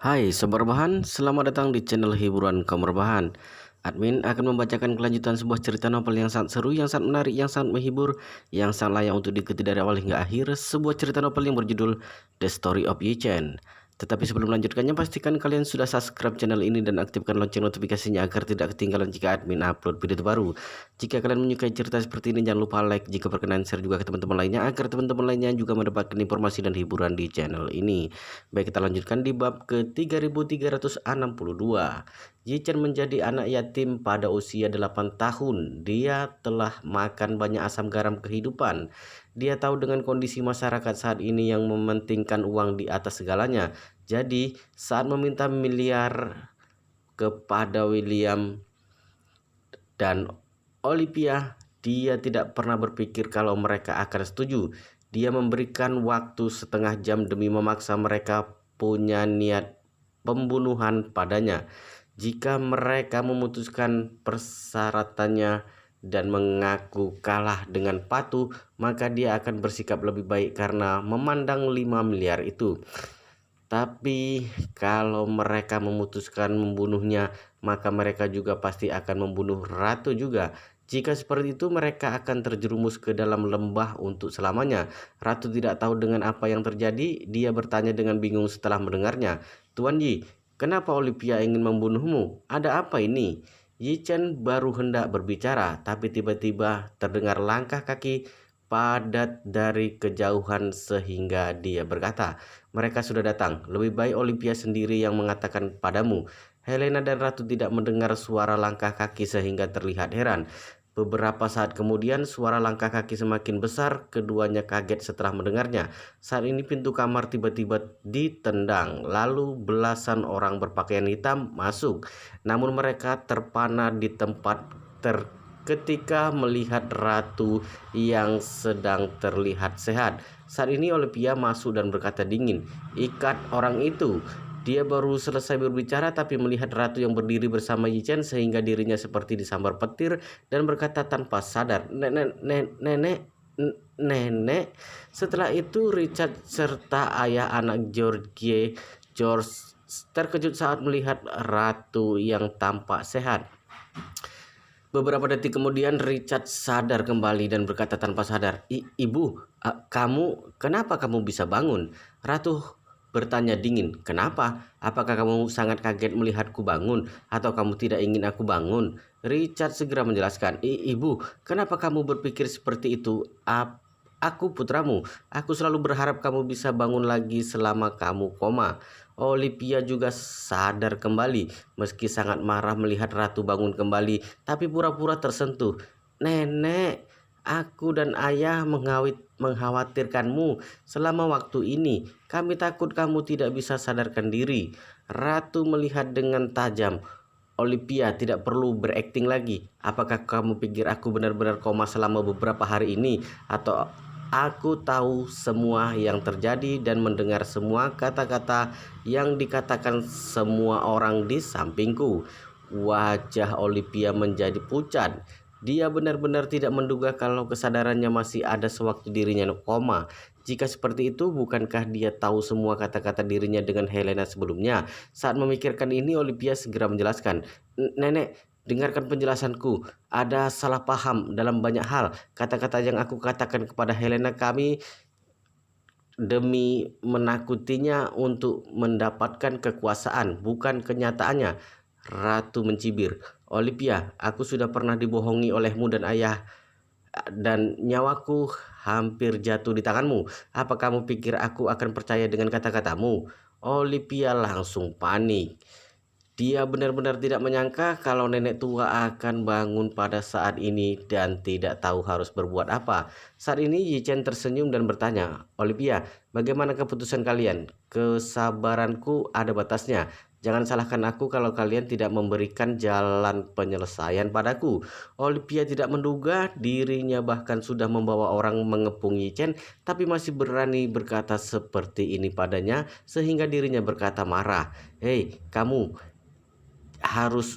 Hai Sobat Rebahan, selamat datang di channel hiburan kaum rebahan. Admin akan membacakan kelanjutan sebuah cerita novel yang sangat seru, yang sangat menarik, yang sangat menghibur, yang sangat layak untuk diikuti dari awal hingga akhir. Sebuah cerita novel yang berjudul The Story of Yi Chen. Tetapi sebelum melanjutkannya, pastikan kalian sudah subscribe channel ini dan aktifkan lonceng notifikasinya agar tidak ketinggalan jika admin upload video terbaru. Jika kalian menyukai cerita seperti ini, jangan lupa like, jika berkenan share juga ke teman-teman lainnya agar teman-teman lainnya juga mendapatkan informasi dan hiburan di channel ini. Baik, kita lanjutkan di bab ke 3362. Yi Chen menjadi anak yatim pada usia 8 tahun. Dia telah makan banyak asam garam kehidupan. Dia tahu dengan kondisi masyarakat saat ini yang mementingkan uang di atas segalanya. Jadi, saat meminta miliar kepada William dan Olivia, dia tidak pernah berpikir kalau mereka akan setuju. Dia memberikan waktu setengah jam demi memaksa mereka punya niat pembunuhan padanya. Jika mereka memutuskan persyaratannya dan mengaku kalah dengan patuh, maka dia akan bersikap lebih baik karena memandang 5 miliar itu. Tapi kalau mereka memutuskan membunuhnya, maka mereka juga pasti akan membunuh ratu juga. Jika seperti itu, mereka akan terjerumus ke dalam lembah untuk selamanya. Ratu tidak tahu dengan apa yang terjadi. Dia bertanya dengan bingung setelah mendengarnya. Tuan Yi, kenapa Olivia ingin membunuhmu? Ada apa ini? Yi Chen baru hendak berbicara, tapi tiba-tiba terdengar langkah kaki padat dari kejauhan sehingga dia berkata, "Mereka sudah datang. Lebih baik Olivia sendiri yang mengatakan padamu." Helena dan Ratu tidak mendengar suara langkah kaki sehingga terlihat heran. Beberapa saat kemudian suara langkah kaki semakin besar. Keduanya kaget setelah mendengarnya. Saat ini pintu kamar tiba-tiba ditendang. Lalu belasan orang berpakaian hitam masuk. Namun mereka terpana di tempat ketika melihat Ratu yang sedang terlihat sehat. Saat ini Olivia masuk dan berkata dingin, "Ikat orang itu." Dia baru selesai berbicara tapi melihat Ratu yang berdiri bersama Yi Chen sehingga dirinya seperti disambar petir dan berkata tanpa sadar, "Nenek." Setelah itu Richard serta ayah anak George terkejut saat melihat Ratu yang tampak sehat. Beberapa detik kemudian Richard sadar kembali dan berkata tanpa sadar, "Ibu, kenapa kamu bisa bangun?" Ratu bertanya dingin, "Kenapa? Apakah kamu sangat kaget melihatku bangun? Atau kamu tidak ingin aku bangun?" Richard segera menjelaskan, "Ibu, kenapa kamu berpikir seperti itu? Aku putramu. Aku selalu berharap kamu bisa bangun lagi selama kamu koma." Olivia juga sadar kembali, meski sangat marah melihat Ratu bangun kembali, tapi pura-pura tersentuh. "Nenek, aku dan ayah mengkhawatirkanmu selama waktu ini. Kami takut kamu tidak bisa sadarkan diri." Ratu melihat dengan tajam. "Olivia, tidak perlu berakting lagi. Apakah kamu pikir aku benar-benar koma selama beberapa hari ini? Atau aku tahu semua yang terjadi dan mendengar semua kata-kata yang dikatakan semua orang di sampingku?" Wajah Olivia menjadi pucat. Dia benar-benar tidak menduga kalau kesadarannya masih ada sewaktu dirinya koma. Jika seperti itu, bukankah dia tahu semua kata-kata dirinya dengan Helena sebelumnya? Saat memikirkan ini, Olivia segera menjelaskan, "Nenek, dengarkan penjelasanku. Ada salah paham dalam banyak hal. Kata-kata yang aku katakan kepada Helena kami demi menakutinya untuk mendapatkan kekuasaan, bukan kenyataannya." Ratu mencibir, "Olivia, aku sudah pernah dibohongi olehmu dan ayah, dan nyawaku hampir jatuh di tanganmu. Apa kamu pikir aku akan percaya dengan kata-katamu?" Olivia langsung panik. Dia benar-benar tidak menyangka kalau nenek tua akan bangun pada saat ini dan tidak tahu harus berbuat apa. Saat ini Yi Chen tersenyum dan bertanya, "Olivia, bagaimana keputusan kalian? Kesabaranku ada batasnya. Jangan salahkan aku kalau kalian tidak memberikan jalan penyelesaian padaku." Olivia tidak menduga dirinya bahkan sudah membawa orang mengepung Yi Chen, tapi masih berani berkata seperti ini padanya sehingga dirinya berkata marah, "Hei, harus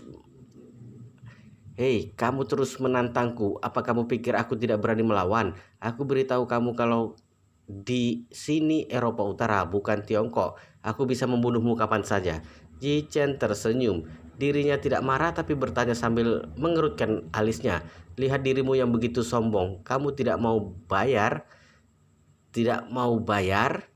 kamu terus menantangku. Apa kamu pikir aku tidak berani melawan? Aku beritahu kamu kalau di sini Eropa Utara, bukan Tiongkok. Aku bisa membunuhmu kapan saja. Yi Chen tersenyum. Dirinya tidak marah tapi bertanya sambil mengerutkan alisnya. Lihat dirimu yang begitu sombong. Kamu tidak mau bayar? Tidak mau bayar?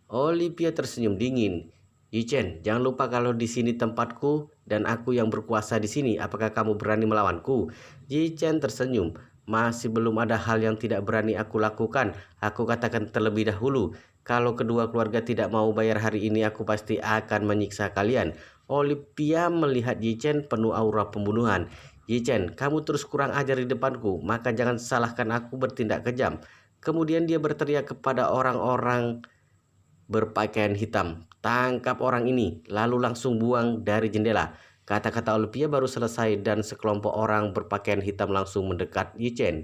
Olivia tersenyum dingin. Yi Chen, jangan lupa kalau di sini tempatku dan aku yang berkuasa di sini. Apakah kamu berani melawanku? Yi Chen tersenyum. Masih belum ada hal yang tidak berani aku lakukan. Aku katakan terlebih dahulu. Kalau kedua keluarga tidak mau bayar hari ini, aku pasti akan menyiksa kalian. Olivia melihat Yi Chen penuh aura pembunuhan. Yi Chen, kamu terus kurang ajar di depanku, maka jangan salahkan aku bertindak kejam. Kemudian dia berteriak kepada orang-orang berpakaian hitam, tangkap orang ini, lalu langsung buang dari jendela. Kata-kata Olivia baru selesai dan sekelompok orang berpakaian hitam langsung mendekat Yi Chen.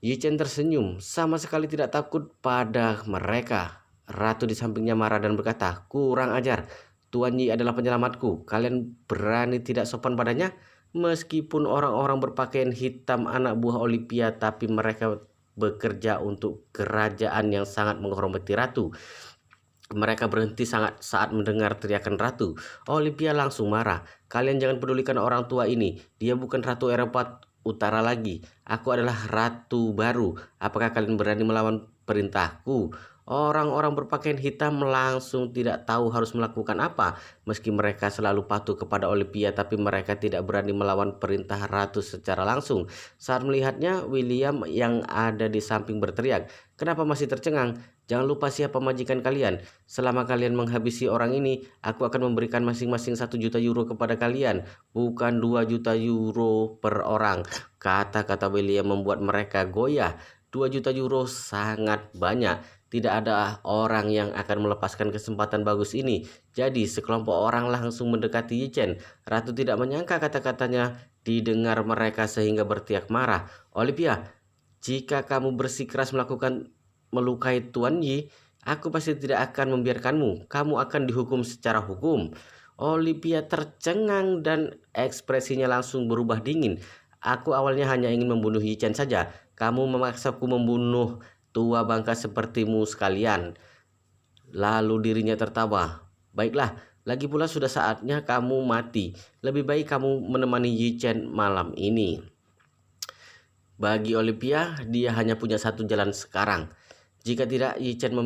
Yi Chen tersenyum, sama sekali tidak takut pada mereka. Ratu di sampingnya marah dan berkata, kurang ajar, Tuan Yi adalah penyelamatku. Kalian berani tidak sopan padanya? Meskipun orang-orang berpakaian hitam anak buah Olivia, tapi mereka bekerja untuk kerajaan yang sangat menghormati ratu. Mereka berhenti saat mendengar teriakan ratu. Olivia langsung marah. Kalian jangan pedulikan orang tua ini. Dia bukan ratu Eropa Utara lagi. Aku adalah ratu baru. Apakah kalian berani melawan perintahku? Orang-orang berpakaian hitam langsung tidak tahu harus melakukan apa. Meski mereka selalu patuh kepada Olivia, tapi mereka tidak berani melawan perintah ratu secara langsung. Saat melihatnya, William yang ada di samping berteriak, kenapa masih tercengang? Jangan lupa siapa majikan kalian. Selama kalian menghabisi orang ini, aku akan memberikan masing-masing 1 juta euro kepada kalian, bukan 2 juta euro per orang. Kata-kata William membuat mereka goyah. 2 juta euro sangat banyak. Tidak ada orang yang akan melepaskan kesempatan bagus ini. Jadi sekelompok orang langsung mendekati Yi Chen. Ratu tidak menyangka kata-katanya didengar mereka sehingga berteriak marah. Olivia, jika kamu bersikeras melukai Tuan Yi, aku pasti tidak akan membiarkanmu. Kamu akan dihukum secara hukum. Olivia tercengang dan ekspresinya langsung berubah dingin. Aku awalnya hanya ingin membunuh Yi Chen saja. Kamu memaksaku membunuh tua bangka sepertimu sekalian. Lalu dirinya tertawa. Baiklah, lagi pula sudah saatnya kamu mati. Lebih baik kamu menemani Yi Chen malam ini. Bagi Olivia, dia hanya punya satu jalan sekarang. Jika tidak, Yi Chen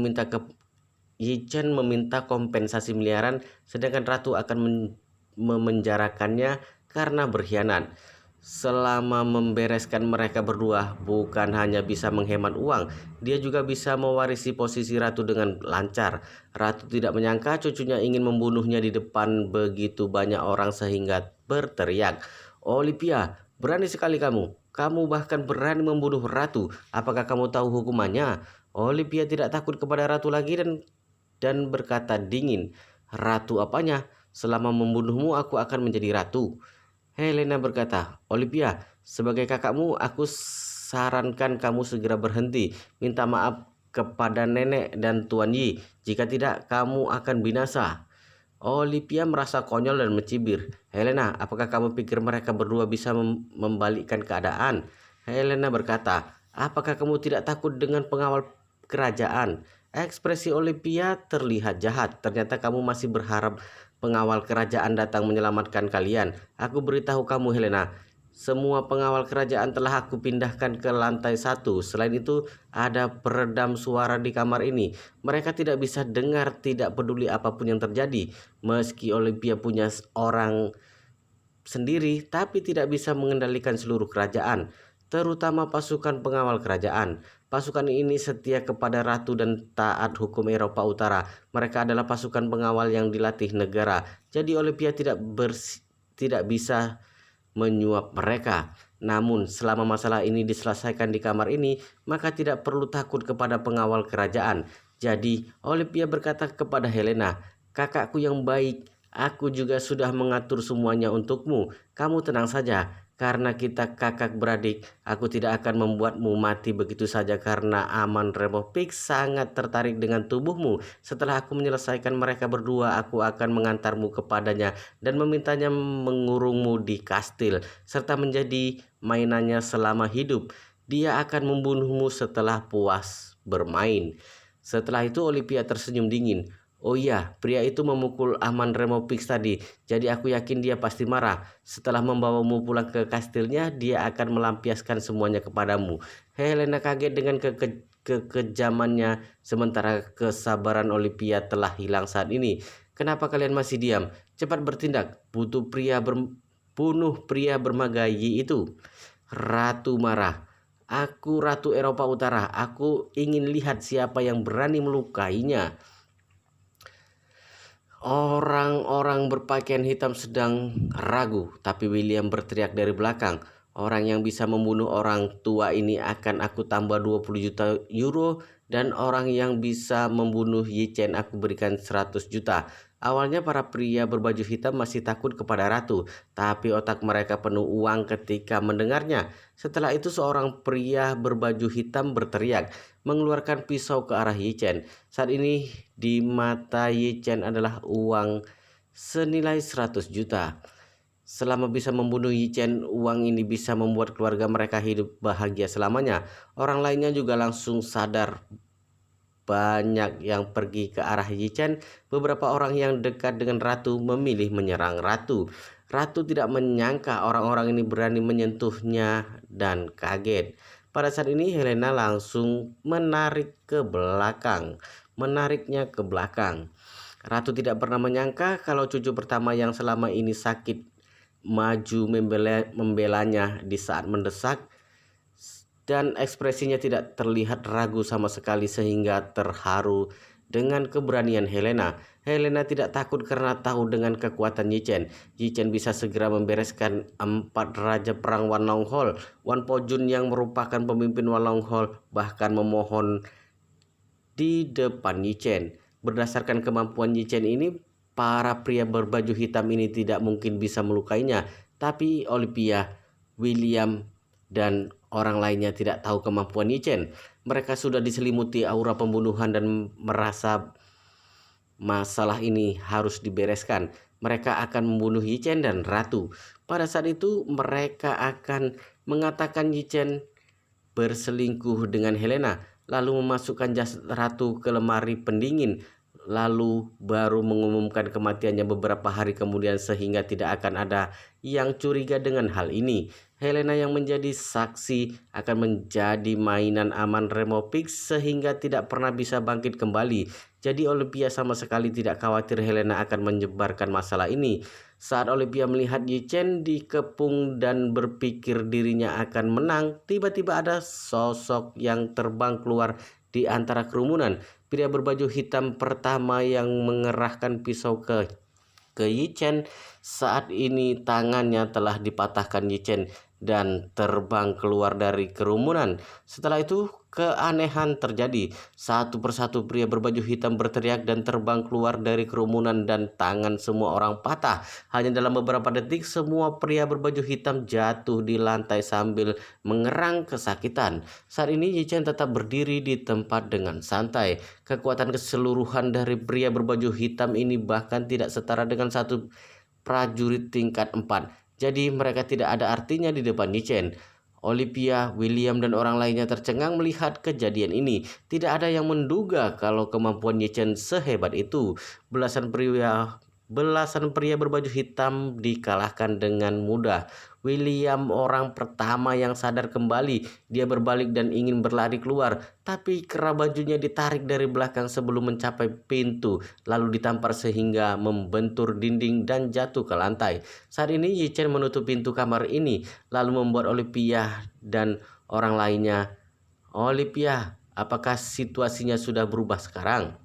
meminta kompensasi miliaran, sedangkan Ratu akan memenjarakannya karena berkhianat. Selama membereskan mereka berdua, bukan hanya bisa menghemat uang, dia juga bisa mewarisi posisi Ratu dengan lancar. Ratu tidak menyangka cucunya ingin membunuhnya di depan begitu banyak orang sehingga berteriak, Olivia, berani sekali kamu. Kamu bahkan berani membunuh Ratu. Apakah kamu tahu hukumannya? Olivia tidak takut kepada Ratu lagi dan berkata dingin, Ratu apanya? Selama membunuhmu aku akan menjadi ratu. Helena berkata, Olivia, sebagai kakakmu aku sarankan kamu segera berhenti. Minta maaf kepada nenek dan Tuan Yi. Jika tidak, kamu akan binasa. Olivia merasa konyol dan mencibir. Helena, apakah kamu pikir mereka berdua bisa membalikkan keadaan? Helena berkata, apakah kamu tidak takut dengan pengawal kerajaan? Ekspresi Olivia terlihat jahat. Ternyata kamu masih berharap pengawal kerajaan datang menyelamatkan kalian. Aku beritahu kamu Helena, semua pengawal kerajaan telah aku pindahkan ke lantai 1. Selain itu ada peredam suara di kamar ini. Mereka tidak bisa dengar, tidak peduli apapun yang terjadi. Meski Olivia punya orang sendiri, tapi tidak bisa mengendalikan seluruh kerajaan, terutama pasukan pengawal kerajaan. Pasukan ini setia kepada ratu dan taat hukum Eropa Utara. Mereka adalah pasukan pengawal yang dilatih negara. Jadi Olivia tidak bisa menyuap mereka. Namun selama masalah ini diselesaikan di kamar ini, maka tidak perlu takut kepada pengawal kerajaan. Jadi Olivia berkata kepada Helena, kakakku yang baik, aku juga sudah mengatur semuanya untukmu. Kamu tenang saja. Karena kita kakak beradik, aku tidak akan membuatmu mati begitu saja karena Aman Republik sangat tertarik dengan tubuhmu. Setelah aku menyelesaikan mereka berdua, aku akan mengantarmu kepadanya dan memintanya mengurungmu di kastil, serta menjadi mainannya selama hidup. Dia akan membunuhmu setelah puas bermain. Setelah itu Olivia tersenyum dingin. Oh iya, pria itu memukul aman Remopix tadi, jadi aku yakin dia pasti marah. Setelah membawamu pulang ke kastilnya, dia akan melampiaskan semuanya kepadamu. Helena kaget dengan kekejamannya, sementara kesabaran Olivia telah hilang saat ini. Kenapa kalian masih diam? Cepat bertindak, bunuh pria bermagayi itu. Ratu marah. Aku Ratu Eropa Utara, aku ingin lihat siapa yang berani melukainya. Orang-orang berpakaian hitam sedang ragu, tapi William berteriak dari belakang. Orang yang bisa membunuh orang tua ini akan aku tambah 20 juta euro, dan orang yang bisa membunuh Yi Chen aku berikan 100 juta. Awalnya para pria berbaju hitam masih takut kepada ratu, tapi otak mereka penuh uang ketika mendengarnya. Setelah itu seorang pria berbaju hitam berteriak, mengeluarkan pisau ke arah Yi Chen. Saat ini di mata Yi Chen adalah uang senilai 100 juta. Selama bisa membunuh Yi Chen, uang ini bisa membuat keluarga mereka hidup bahagia selamanya. Orang lainnya juga langsung sadar. Banyak yang pergi ke arah Yi Chen. Beberapa orang yang dekat dengan ratu memilih menyerang ratu. Ratu tidak menyangka orang-orang ini berani menyentuhnya dan kaget. Pada saat ini Helena langsung menariknya ke belakang. Ratu tidak pernah menyangka kalau cucu pertama yang selama ini sakit maju membelanya di saat mendesak, dan ekspresinya tidak terlihat ragu sama sekali sehingga terharu dengan keberanian Helena. Helena tidak takut karena tahu dengan kekuatan Yi Chen. Yi Chen bisa segera membereskan 4 raja perang Wan Long Hol. Wan Po Jun yang merupakan pemimpin Wan Long Hol bahkan memohon di depan Yi Chen. Berdasarkan kemampuan Yi Chen ini, para pria berbaju hitam ini tidak mungkin bisa melukainya. Tapi Olivia, William, dan orang lainnya tidak tahu kemampuan Yi Chen. Mereka sudah diselimuti aura pembunuhan dan merasa masalah ini harus dibereskan. Mereka akan membunuh Yi Chen dan Ratu. Pada saat itu mereka akan mengatakan Yi Chen berselingkuh dengan Helena, lalu memasukkan jasad Ratu ke lemari pendingin, lalu baru mengumumkan kematiannya beberapa hari kemudian sehingga tidak akan ada yang curiga dengan hal ini. Helena yang menjadi saksi akan menjadi mainan aman Remopix sehingga tidak pernah bisa bangkit kembali. Jadi Olympia sama sekali tidak khawatir Helena akan menyebarkan masalah ini. Saat Olympia melihat Yi Chen dikepung dan berpikir dirinya akan menang, tiba-tiba ada sosok yang terbang keluar di antara kerumunan. Pria berbaju hitam pertama yang mengerahkan pisau ke Yi Chen. Saat ini tangannya telah dipatahkan Yi Chen dan terbang keluar dari kerumunan. Setelah itu keanehan terjadi. Satu persatu pria berbaju hitam berteriak dan terbang keluar dari kerumunan dan tangan semua orang patah. Hanya dalam beberapa detik semua pria berbaju hitam jatuh di lantai sambil mengerang kesakitan. Saat ini Yi Chen tetap berdiri di tempat dengan santai. Kekuatan keseluruhan dari pria berbaju hitam ini bahkan tidak setara dengan satu prajurit tingkat 4. Jadi mereka tidak ada artinya di depan Yi Chen. Olivia, William, dan orang lainnya tercengang melihat kejadian ini. Tidak ada yang menduga kalau kemampuan Yi Chen sehebat itu. Belasan pria berbaju hitam dikalahkan dengan mudah. William orang pertama yang sadar kembali. Dia berbalik dan ingin berlari keluar, tapi kerah bajunya ditarik dari belakang sebelum mencapai pintu, lalu ditampar sehingga membentur dinding dan jatuh ke lantai. Saat ini Yi Chen menutup pintu kamar ini, lalu membuat Olivia dan orang lainnya. Olivia, apakah situasinya sudah berubah sekarang?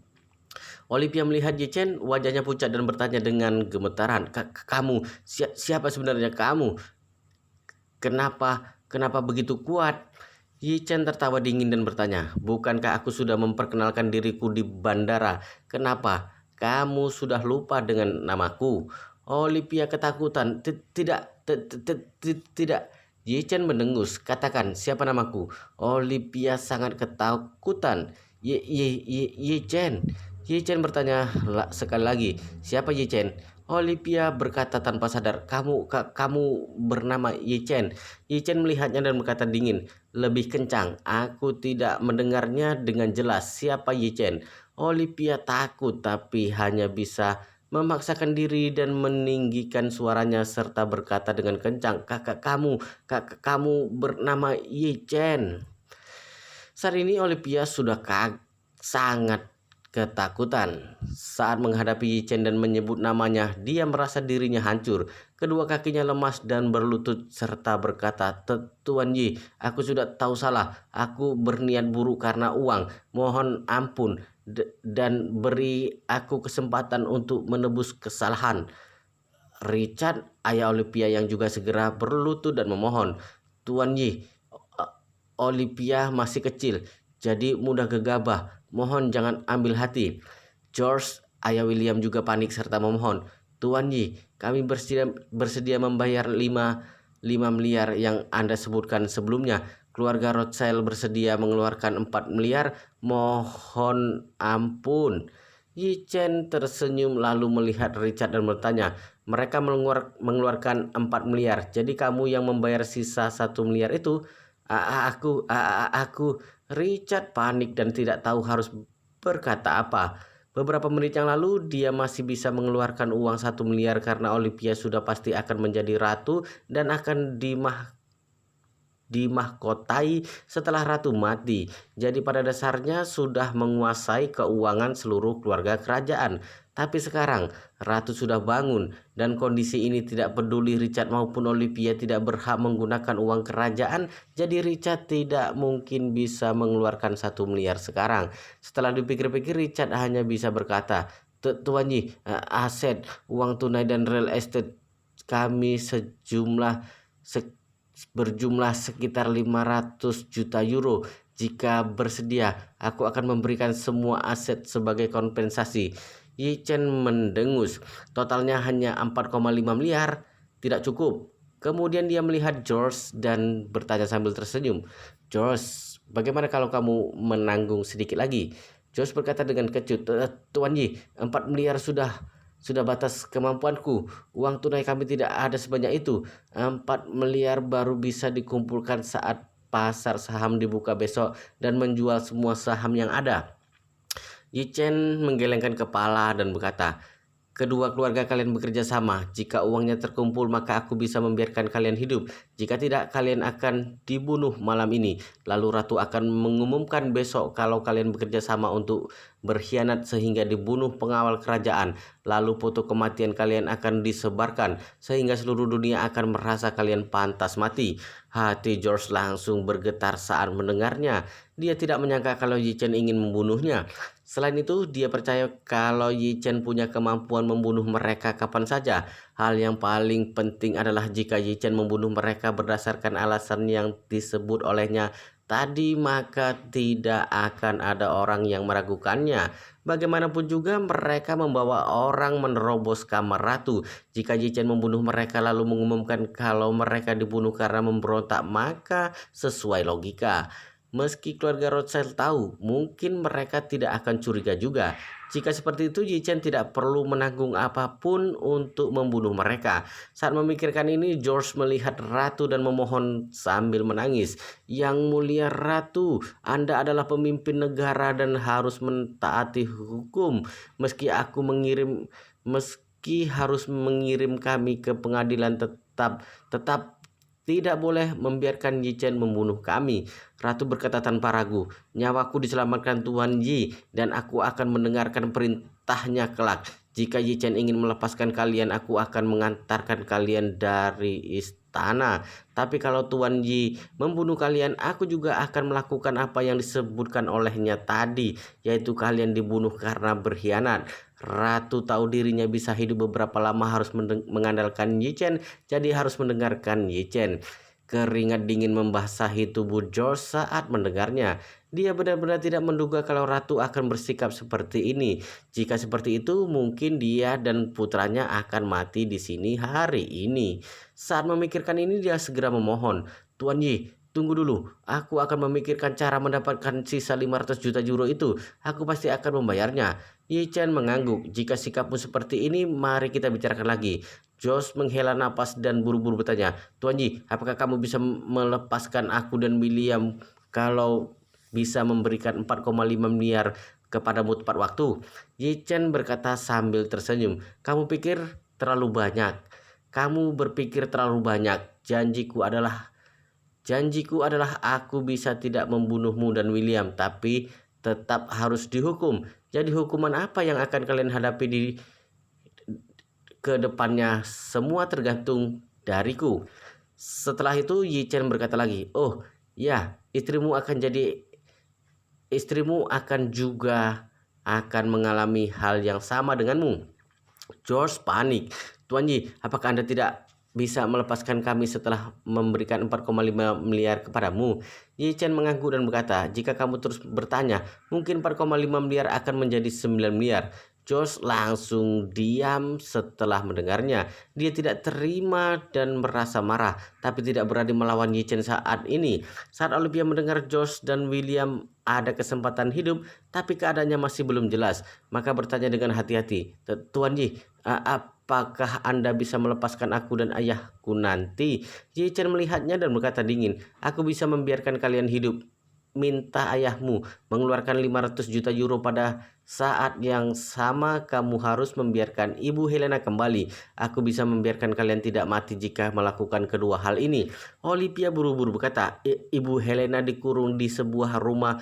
Olivia melihat Yi Chen, wajahnya pucat dan bertanya dengan gemetaran, "Kamu, siapa sebenarnya kamu? Kenapa begitu kuat?" Yi Chen tertawa dingin dan bertanya, "Bukankah aku sudah memperkenalkan diriku di bandara? Kenapa kamu sudah lupa dengan namaku?" Olivia ketakutan. Tidak." Yi Chen mendengus. "Katakan, siapa namaku?" Olivia sangat ketakutan. Yi Chen." Yi Chen bertanya sekali lagi, "Siapa Yi Chen?" Olivia berkata tanpa sadar, Kamu bernama Yi Chen." Yi Chen melihatnya dan berkata dingin, lebih kencang, "Aku tidak mendengarnya dengan jelas. Siapa Yi Chen?" Olivia takut tapi hanya bisa memaksakan diri dan meninggikan suaranya serta berkata dengan kencang, kakak kamu bernama Yi Chen." Saat ini Olivia sudah sangat ketakutan. Saat menghadapi Yi Chen dan menyebut namanya, dia merasa dirinya hancur. Kedua kakinya lemas dan berlutut serta berkata, Tuan Yi, aku sudah tahu salah. Aku berniat buruk karena uang. Mohon ampun dan beri aku kesempatan untuk menebus kesalahan." Richard, ayah Olivia yang juga segera berlutut dan memohon, "Tuan Yi, Olivia masih kecil, jadi mudah gegabah. Mohon jangan ambil hati." George, ayah William juga panik serta memohon, "Tuan Yi, kami bersedia membayar 5 miliar yang Anda sebutkan sebelumnya. Keluarga Rothschild bersedia mengeluarkan 4 miliar. Mohon ampun." Yi Chen tersenyum lalu melihat Richard dan bertanya, "Mereka mengeluarkan 4 miliar, jadi kamu yang membayar sisa 1 miliar itu?" Aku." Richard panik dan tidak tahu harus berkata apa. Beberapa menit yang lalu dia masih bisa mengeluarkan uang 1 miliar karena Olivia sudah pasti akan menjadi ratu dan akan dimahkotai setelah ratu mati. Jadi pada dasarnya sudah menguasai keuangan seluruh keluarga kerajaan. Tapi sekarang ratu sudah bangun dan kondisi ini tidak peduli Richard maupun Olivia tidak berhak menggunakan uang kerajaan. Jadi Richard tidak mungkin bisa mengeluarkan 1 miliar sekarang. Setelah dipikir-pikir Richard hanya bisa berkata, "Tuan Yi, aset, uang tunai dan real estate kami berjumlah sekitar 500 juta euro. Jika bersedia, aku akan memberikan semua aset sebagai kompensasi." Yi Chen mendengus. Totalnya hanya 4,5 miliar, tidak cukup. Kemudian dia melihat George dan bertanya sambil tersenyum, "George, bagaimana kalau kamu menanggung sedikit lagi?" George berkata dengan kecut, "Tuan Yi, 4 miliar sudah batas kemampuanku. Uang tunai kami tidak ada sebanyak itu. 4 miliar baru bisa dikumpulkan saat pasar saham dibuka besok dan menjual semua saham yang ada." Yi Chen menggelengkan kepala dan berkata, "Kedua keluarga kalian bekerja sama. Jika uangnya terkumpul maka aku bisa membiarkan kalian hidup. Jika tidak, kalian akan dibunuh malam ini. Lalu ratu akan mengumumkan besok kalau kalian bekerja sama untuk berkhianat sehingga dibunuh pengawal kerajaan. Lalu foto kematian kalian akan disebarkan sehingga seluruh dunia akan merasa kalian pantas mati." Hati George langsung bergetar saat mendengarnya. Dia tidak menyangka kalau Yi Chen ingin membunuhnya. Selain itu, dia percaya kalau Yi Chen punya kemampuan membunuh mereka kapan saja. Hal yang paling penting adalah jika Yi Chen membunuh mereka berdasarkan alasan yang disebut olehnya tadi, maka tidak akan ada orang yang meragukannya. Bagaimanapun juga mereka membawa orang menerobos kamar ratu. Jika Yi Chen membunuh mereka lalu mengumumkan kalau mereka dibunuh karena memberontak, maka sesuai logika, meski keluarga Rothschild tahu, mungkin mereka tidak akan curiga juga. Jika seperti itu, Yi Chen tidak perlu menanggung apapun untuk membunuh mereka. Saat memikirkan ini, George melihat ratu dan memohon sambil menangis, "Yang mulia ratu, Anda adalah pemimpin negara dan harus mentaati hukum. Meski harus mengirim kami ke pengadilan, tetap tidak boleh membiarkan Yi Chen membunuh kami." Ratu berkata tanpa ragu, "Nyawaku diselamatkan Tuan Yi dan aku akan mendengarkan perintahnya kelak. Jika Yi Chen ingin melepaskan kalian, aku akan mengantarkan kalian dari istana. Tapi kalau Tuan Yi membunuh kalian, aku juga akan melakukan apa yang disebutkan olehnya tadi, yaitu kalian dibunuh karena berkhianat." Ratu tahu dirinya bisa hidup beberapa lama harus mengandalkan Yi Chen, jadi harus mendengarkan Yi Chen. Keringat dingin membasahi tubuh George saat mendengarnya. Dia benar-benar tidak menduga kalau ratu akan bersikap seperti ini. Jika seperti itu, mungkin dia dan putranya akan mati di sini hari ini. Saat memikirkan ini, dia segera memohon, "Tuan Yi, tunggu dulu. Aku akan memikirkan cara mendapatkan sisa 500 juta euro itu. Aku pasti akan membayarnya." Yi Chen mengangguk. "Jika sikapmu seperti ini, mari kita bicarakan lagi." George menghela napas dan buru-buru bertanya, "Tuan Yi, apakah kamu bisa melepaskan aku dan William kalau bisa memberikan 4,5 miliar kepadamu tepat waktu. Yi Chen berkata sambil tersenyum. Kamu pikir terlalu banyak. Kamu berpikir terlalu banyak. Janjiku adalah aku bisa tidak membunuhmu dan William, tapi tetap harus dihukum. Jadi hukuman apa yang akan kalian hadapi di ke depannya? Semua tergantung dariku. Setelah itu Yi Chen berkata lagi, oh ya, istrimu juga akan mengalami hal yang sama denganmu. George panik. Tuan Yi, apakah Anda tidak bisa melepaskan kami setelah memberikan 4,5 miliar kepadamu? Yi Chen mengangguk dan berkata, jika kamu terus bertanya, mungkin 4,5 miliar akan menjadi 9 miliar. George langsung diam setelah mendengarnya. Dia tidak terima dan merasa marah, tapi tidak berani melawan Yi Chen saat ini. Saat Olivia mendengar George dan William ada kesempatan hidup, tapi keadaannya masih belum jelas, maka bertanya dengan hati-hati, Tuan Yi, apakah Anda bisa melepaskan aku dan ayahku nanti? Yi Chen melihatnya dan berkata dingin, aku bisa membiarkan kalian hidup. Minta ayahmu mengeluarkan 500 juta euro pada saat yang sama kamu harus membiarkan Ibu Helena kembali. Aku bisa membiarkan kalian tidak mati jika melakukan kedua hal ini. Olivia buru-buru berkata, Ibu Helena dikurung di sebuah rumah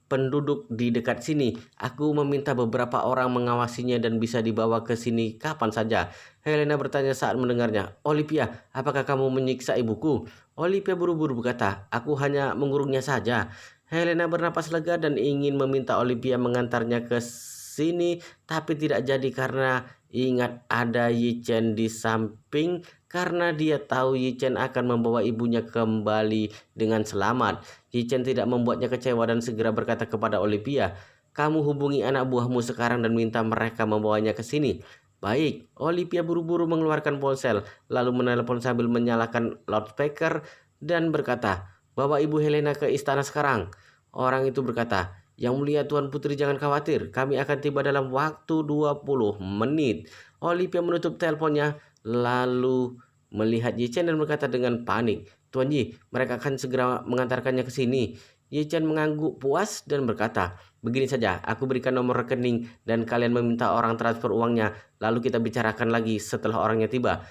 penduduk di dekat sini. Aku meminta beberapa orang mengawasinya dan bisa dibawa ke sini kapan saja. Helena bertanya saat mendengarnya, Olivia, apakah kamu menyiksa ibuku? Olivia buru-buru berkata, aku hanya mengurungnya saja. Helena bernapas lega dan ingin meminta Olivia mengantarnya ke sini, tapi tidak jadi karena ingat ada Yi Chen di samping, karena dia tahu Yi Chen akan membawa ibunya kembali dengan selamat. Yi Chen tidak membuatnya kecewa dan segera berkata kepada Olivia, kamu hubungi anak buahmu sekarang dan minta mereka membawanya ke sini. Baik, Olivia buru-buru mengeluarkan ponsel, lalu menelepon sambil menyalakan loudspeaker dan berkata, bawa Ibu Helena ke istana sekarang. Orang itu berkata, yang mulia Tuan Putri jangan khawatir, kami akan tiba dalam waktu 20 menit. Olivia menutup teleponnya, lalu melihat Yi Chen dan berkata dengan panik, Tuan Yi, mereka akan segera mengantarkannya ke sini. Yi Chen mengangguk puas dan berkata, begini saja, aku berikan nomor rekening dan kalian meminta orang transfer uangnya, lalu kita bicarakan lagi setelah orangnya tiba.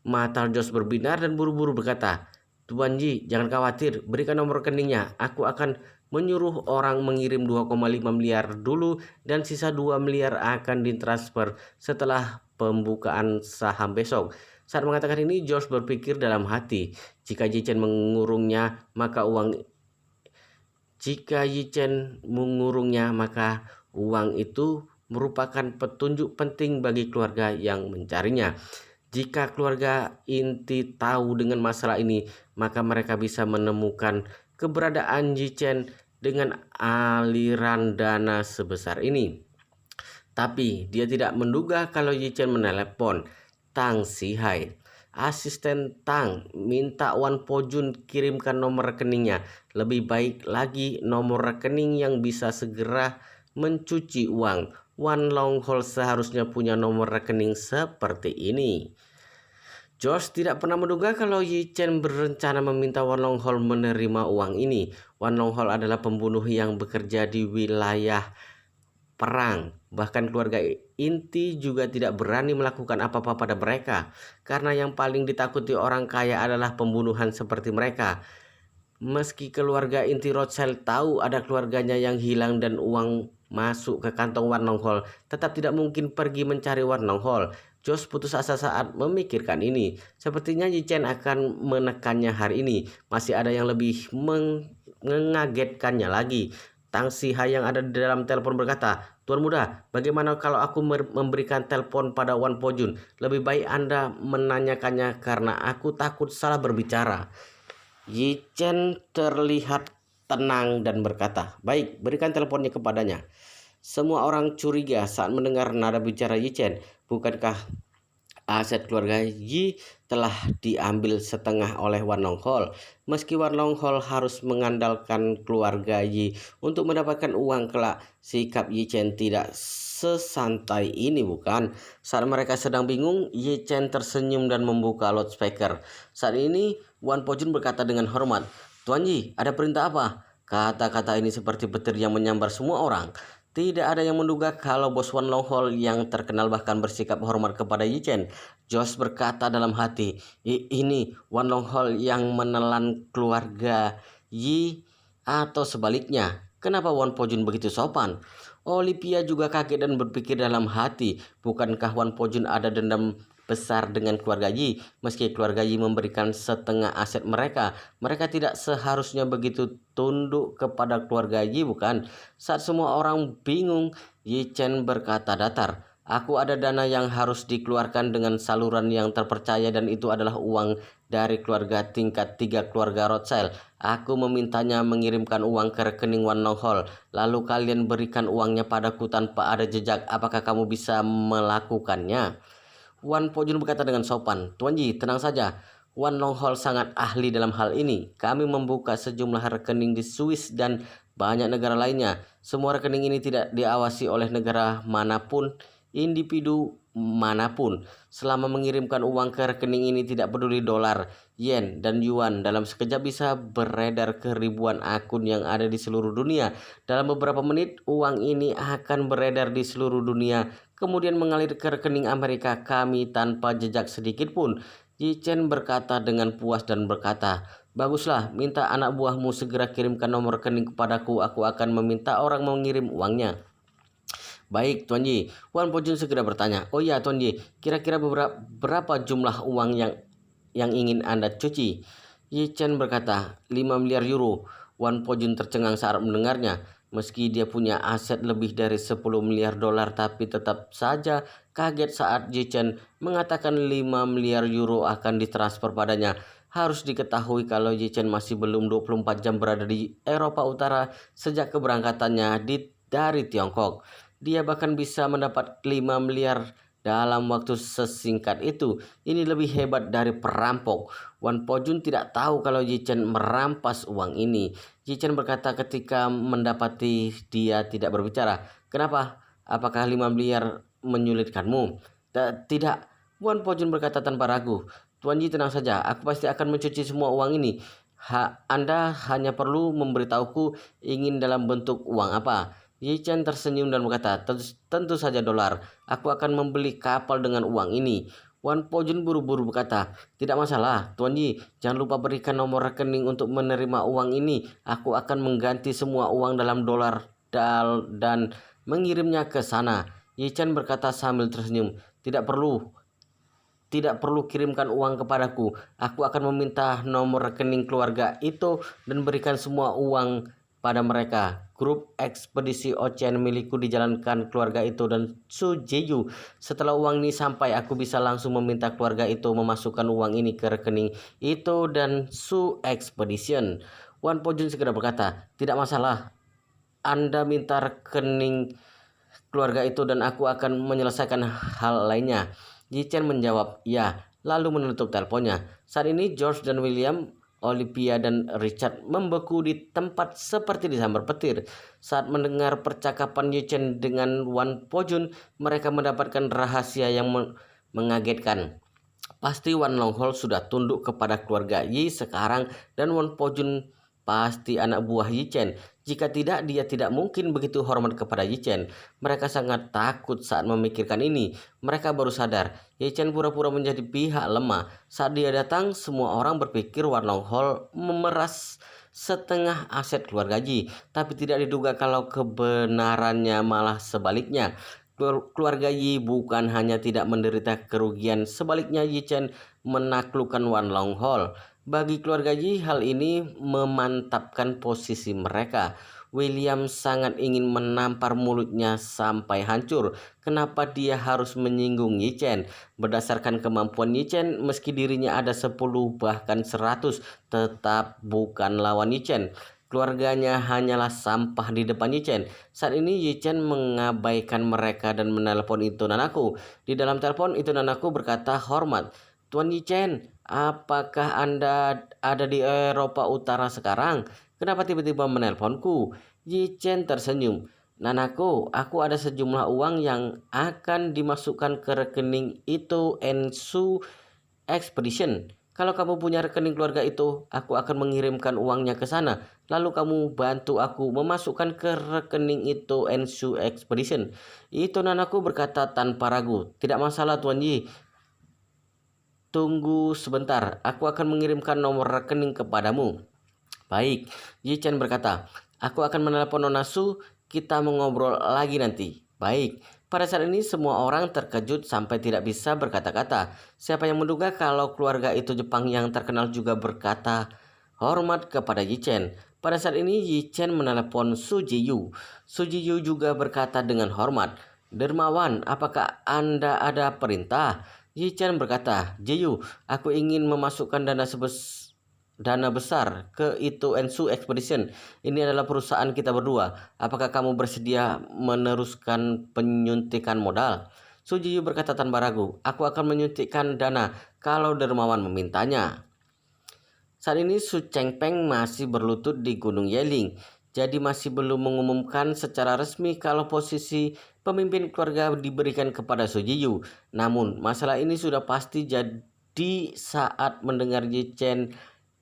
Mata Josh berbinar dan buru-buru berkata, Tuan Yi, jangan khawatir, berikan nomor rekeningnya. Aku akan menyuruh orang mengirim 2,5 miliar dulu dan sisa 2 miliar akan ditransfer setelah pembukaan saham besok. Saat mengatakan ini, George berpikir dalam hati, jika Yi Chen mengurungnya, maka uang itu merupakan petunjuk penting bagi keluarga yang mencarinya. Jika keluarga inti tahu dengan masalah ini, maka mereka bisa menemukan keberadaan Yi Chen dengan aliran dana sebesar ini. Tapi dia tidak menduga kalau Yi Chen menelepon Tang Sihai. Asisten Tang minta Wan Pojun kirimkan nomor rekeningnya. Lebih baik lagi nomor rekening yang bisa segera mencuci uang. Wan Longhol seharusnya punya nomor rekening seperti ini. George tidak pernah menduga kalau Yi Chen berencana meminta Wan Longhol menerima uang ini. Wan Longhol adalah pembunuh yang bekerja di wilayah perang. Bahkan keluarga inti juga tidak berani melakukan apa-apa pada mereka, karena yang paling ditakuti orang kaya adalah pembunuhan seperti mereka. Meski keluarga inti Rothschild tahu ada keluarganya yang hilang dan uang masuk ke kantong Wan Longhol, tetap tidak mungkin pergi mencari Wan Longhol. Josh putus asa saat memikirkan ini. Sepertinya Yi Chen akan menekannya hari ini. Masih ada yang lebih mengagetkannya lagi. Tang Sihai yang ada di dalam telepon berkata, Tuan Muda, bagaimana kalau aku memberikan telepon pada Wan Pojun? Lebih baik Anda menanyakannya karena aku takut salah berbicara. Yi Chen terlihat tenang dan berkata, baik, berikan teleponnya kepadanya. Semua orang curiga saat mendengar nada bicara Yi Chen. Bukankah aset keluarga Yi telah diambil setengah oleh Wan Longhol? Meski Wan Longhol harus mengandalkan keluarga Yi untuk mendapatkan uang kelak, sikap Yi Chen tidak sesantai ini, bukan? Saat mereka sedang bingung, Yi Chen tersenyum dan membuka loudspeaker. Saat ini Wan Pojun berkata dengan hormat, Tuan Yi, ada perintah apa? Kata-kata ini seperti petir yang menyambar semua orang. Tidak ada yang menduga kalau bos Wan Longhol yang terkenal bahkan bersikap hormat kepada Yi Chen. Josh berkata dalam hati, ini Wan Longhol yang menelan keluarga Yi atau sebaliknya. Kenapa Wan Pojun begitu sopan? Olivia juga kaget dan berpikir dalam hati, bukankah Wan Pojun ada dendam besar dengan keluarga Yi? Meski keluarga Yi memberikan setengah aset mereka, mereka tidak seharusnya begitu tunduk kepada keluarga Yi, bukan? Saat semua orang bingung, Yi Chen berkata datar, aku ada dana yang harus dikeluarkan dengan saluran yang terpercaya dan itu adalah uang dari keluarga tingkat 3 keluarga Rothschild. Aku memintanya mengirimkan uang ke rekening Wan Longhol, lalu kalian berikan uangnya padaku tanpa ada jejak. Apakah kamu bisa melakukannya? Wan Pojun berkata dengan sopan, Tuan Yi, tenang saja. Wan Longhol sangat ahli dalam hal ini. Kami membuka sejumlah rekening di Swiss dan banyak negara lainnya. Semua rekening ini tidak diawasi oleh negara manapun, individu manapun. Selama mengirimkan uang ke rekening ini tidak peduli dolar, yen, dan yuan, dalam sekejap bisa beredar ke ribuan akun yang ada di seluruh dunia. Dalam beberapa menit, uang ini akan beredar di seluruh dunia, kemudian mengalir ke rekening Amerika kami tanpa jejak sedikit pun. Yi Chen berkata dengan puas dan berkata, baguslah, minta anak buahmu segera kirimkan nomor rekening kepadaku, aku akan meminta orang mengirim uangnya. Baik, Tuan Yi. Wan Pojun segera bertanya, oh ya Tuan Yi, kira-kira berapa jumlah uang yang ingin Anda cuci? Yi Chen berkata, 5 miliar euro. Wan Pojun tercengang saat mendengarnya. Meski dia punya aset lebih dari 10 miliar dolar, tapi tetap saja kaget saat Yi Chen mengatakan 5 miliar euro akan ditransfer padanya. Harus diketahui kalau Yi Chen masih belum 24 jam berada di Eropa Utara sejak keberangkatannya dari Tiongkok. Dia bahkan bisa mendapat 5 miliar dalam waktu sesingkat itu. Ini lebih hebat dari perampok. Wan Pojun tidak tahu kalau Yi Chen merampas uang ini. Yi Chen berkata ketika mendapati dia tidak berbicara. Kenapa? Apakah 5 miliar menyulitkanmu? Tidak. Wan Pojun berkata tanpa ragu. Tuan Yi, tenang saja, aku pasti akan mencuci semua uang ini. Anda hanya perlu memberitahuku ingin dalam bentuk uang apa. Yi Chen tersenyum dan berkata, tentu saja dolar. Aku akan membeli kapal dengan uang ini. Wan Pojun buru-buru berkata, tidak masalah, Tuan Yi. Jangan lupa berikan nomor rekening untuk menerima uang ini. Aku akan mengganti semua uang dalam dolar dan mengirimnya ke sana. Yi Chen berkata sambil tersenyum, tidak perlu kirimkan uang kepadaku. Aku akan meminta nomor rekening keluarga itu dan berikan semua uang pada mereka. Grup ekspedisi ocean milikku dijalankan keluarga itu dan Su Jeju. Setelah uang ini sampai, aku bisa langsung meminta keluarga itu memasukkan uang ini ke rekening itu dan Su Expedition. Wan Pojun segera berkata, tidak masalah. Anda minta rekening keluarga itu dan aku akan menyelesaikan hal lainnya. Yi Chen menjawab, ya, lalu menutup teleponnya. Saat ini George dan William, Olivia dan Richard membeku di tempat seperti disambar petir. Saat mendengar percakapan Yi Chen dengan Wan Pojun, mereka mendapatkan rahasia yang mengagetkan. Pasti Wan Longhol sudah tunduk kepada keluarga Yi sekarang dan Wan Pojun pasti anak buah Yi Chen. Jika tidak, dia tidak mungkin begitu hormat kepada Yi Chen. Mereka sangat takut saat memikirkan ini. Mereka baru sadar, Yi Chen pura-pura menjadi pihak lemah. Saat dia datang, semua orang berpikir Wan Longhol memeras setengah aset keluarga Yi. Tapi tidak diduga kalau kebenarannya malah sebaliknya. Keluarga Yi bukan hanya tidak menderita kerugian, sebaliknya Yi Chen menaklukkan Wan Longhol. Bagi keluarga Yi, hal ini memantapkan posisi mereka. William sangat ingin menampar mulutnya sampai hancur. Kenapa dia harus menyinggung Yi Chen? Berdasarkan kemampuan Yi Chen, meski dirinya ada 10 bahkan 100, tetap bukan lawan Yi Chen. Keluarganya hanyalah sampah di depan Yi Chen. Saat ini Yi Chen mengabaikan mereka dan menelpon itu Nanaku. Di dalam telepon itu Nanaku berkata hormat, Tuan Yi Chen, apakah Anda ada di Eropa Utara sekarang? Kenapa tiba-tiba menelponku? Yi Chen tersenyum. Nanaku, aku ada sejumlah uang yang akan dimasukkan ke rekening itu Ensu Expedition. Kalau kamu punya rekening keluarga itu, aku akan mengirimkan uangnya ke sana. Lalu kamu bantu aku memasukkan ke rekening itu Ensu Expedition. Itu nanaku berkata tanpa ragu. Tidak masalah Tuan Yi. Tunggu sebentar, aku akan mengirimkan nomor rekening kepadamu. Baik, Yi Chen berkata. Aku akan menelepon Nona Su, kita mengobrol lagi nanti. Baik, pada saat ini semua orang terkejut sampai tidak bisa berkata-kata. Siapa yang menduga kalau keluarga itu Jepang yang terkenal juga berkata hormat kepada Yi Chen. Pada saat ini Yi Chen menelepon Su Jiyu. Su Jiyu juga berkata dengan hormat, Dermawan, apakah Anda ada perintah? Yi Chen berkata, Jiyu, aku ingin memasukkan dana besar ke itu Ensu Expedition. Ini adalah perusahaan kita berdua. Apakah kamu bersedia meneruskan penyuntikan modal? Sujiyu berkata tanpa ragu, aku akan menyuntikkan dana kalau dermawan memintanya. Saat ini Su Chengpeng masih berlutut di Gunung Yeling, jadi masih belum mengumumkan secara resmi kalau posisi pemimpin keluarga diberikan kepada Su Jiyu. Namun masalah ini sudah pasti jadi saat mendengar Yi Chen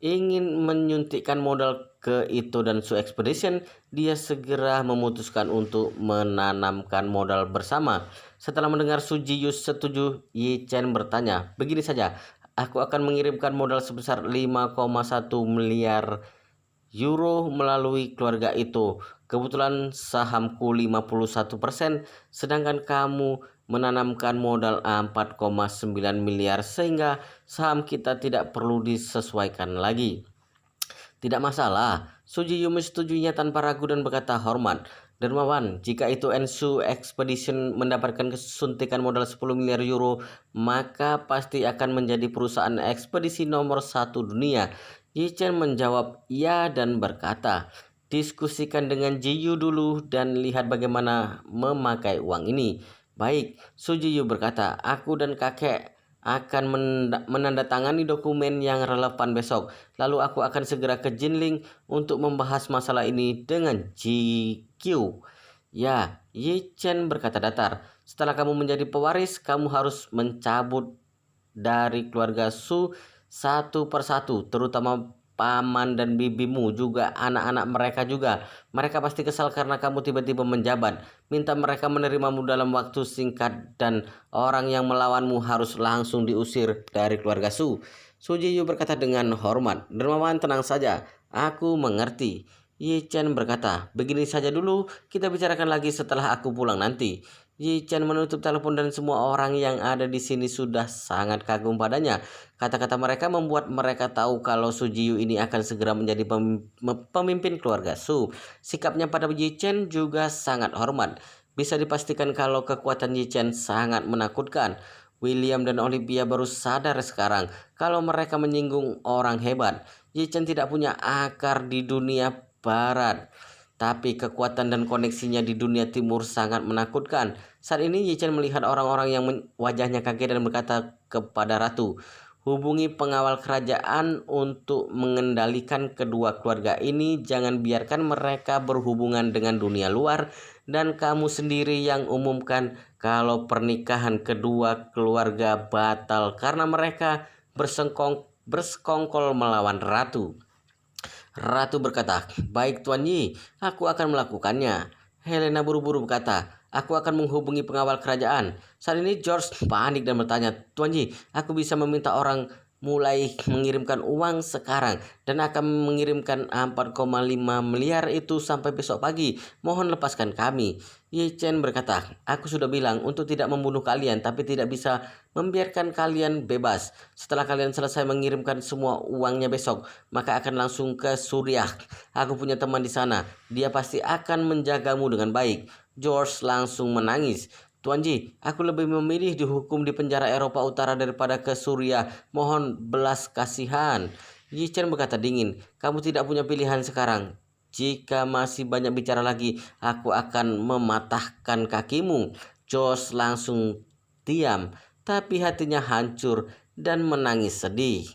ingin menyuntikkan modal ke itu dan Su Expedition, dia segera memutuskan untuk menanamkan modal bersama. Setelah mendengar Su Jiyu setuju, Yi Chen bertanya, begini saja, aku akan mengirimkan modal sebesar 5,1 miliar euro melalui keluarga itu. Kebetulan sahamku 51%, sedangkan kamu menanamkan modal 4,9 miliar sehingga saham kita tidak perlu disesuaikan lagi. Tidak masalah, Sujiyu menyetujui tanpa ragu dan berkata hormat. Dermawan, jika itu Ensu Expedition mendapatkan suntikan modal 10 miliar euro, maka pasti akan menjadi perusahaan ekspedisi nomor 1 dunia. Yi Chen menjawab ya dan berkata, diskusikan dengan Jiyu dulu dan lihat bagaimana memakai uang ini. Baik, Su Jiyu berkata, aku dan kakek akan menandatangani dokumen yang relevan besok. Lalu aku akan segera ke Jinling untuk membahas masalah ini dengan GQ. Ya, Yi Chen berkata datar. Setelah kamu menjadi pewaris, kamu harus mencabut dari keluarga Su satu persatu, terutama paman dan bibimu, juga anak-anak mereka juga. Mereka pasti kesal karena kamu tiba-tiba menjabat. Minta mereka menerimamu dalam waktu singkat dan orang yang melawanmu harus langsung diusir dari keluarga Su. Su Jiyu berkata dengan hormat, Dermawan tenang saja, aku mengerti. Yi Chen berkata, begini saja dulu, kita bicarakan lagi setelah aku pulang nanti. Yi Chen menutup telepon dan semua orang yang ada di sini sudah sangat kagum padanya. Kata-kata mereka membuat mereka tahu kalau Su Jiyu ini akan segera menjadi pemimpin keluarga Su. Sikapnya pada Yi Chen juga sangat hormat. Bisa dipastikan kalau kekuatan Yi Chen sangat menakutkan. William dan Olivia baru sadar sekarang kalau mereka menyinggung orang hebat. Yi Chen tidak punya akar di dunia barat, tapi kekuatan dan koneksinya di dunia timur sangat menakutkan. Saat ini Yi Chen melihat orang-orang yang wajahnya kaget dan berkata kepada Ratu, hubungi pengawal kerajaan untuk mengendalikan kedua keluarga ini. Jangan biarkan mereka berhubungan dengan dunia luar. Dan kamu sendiri yang umumkan kalau pernikahan kedua keluarga batal karena mereka bersekongkol melawan Ratu. Ratu berkata, baik Tuan Yi, aku akan melakukannya. Helena buru-buru berkata, aku akan menghubungi pengawal kerajaan. Saat ini George panik dan bertanya, Tuan Yi, aku bisa meminta orang mulai mengirimkan uang sekarang dan akan mengirimkan 4,5 miliar itu sampai besok pagi. Mohon lepaskan kami. Yi Chen berkata, aku sudah bilang untuk tidak membunuh kalian, tapi tidak bisa membiarkan kalian bebas. Setelah kalian selesai mengirimkan semua uangnya besok, maka akan langsung ke Suriah. Aku punya teman di sana, dia pasti akan menjagamu dengan baik. George langsung menangis. Tuan Ji, aku lebih memilih dihukum di penjara Eropa Utara daripada ke Suriah. Mohon belas kasihan. Yi Chen berkata dingin, kamu tidak punya pilihan sekarang. Jika masih banyak bicara lagi, aku akan mematahkan kakimu. George langsung diam, tapi hatinya hancur dan menangis sedih.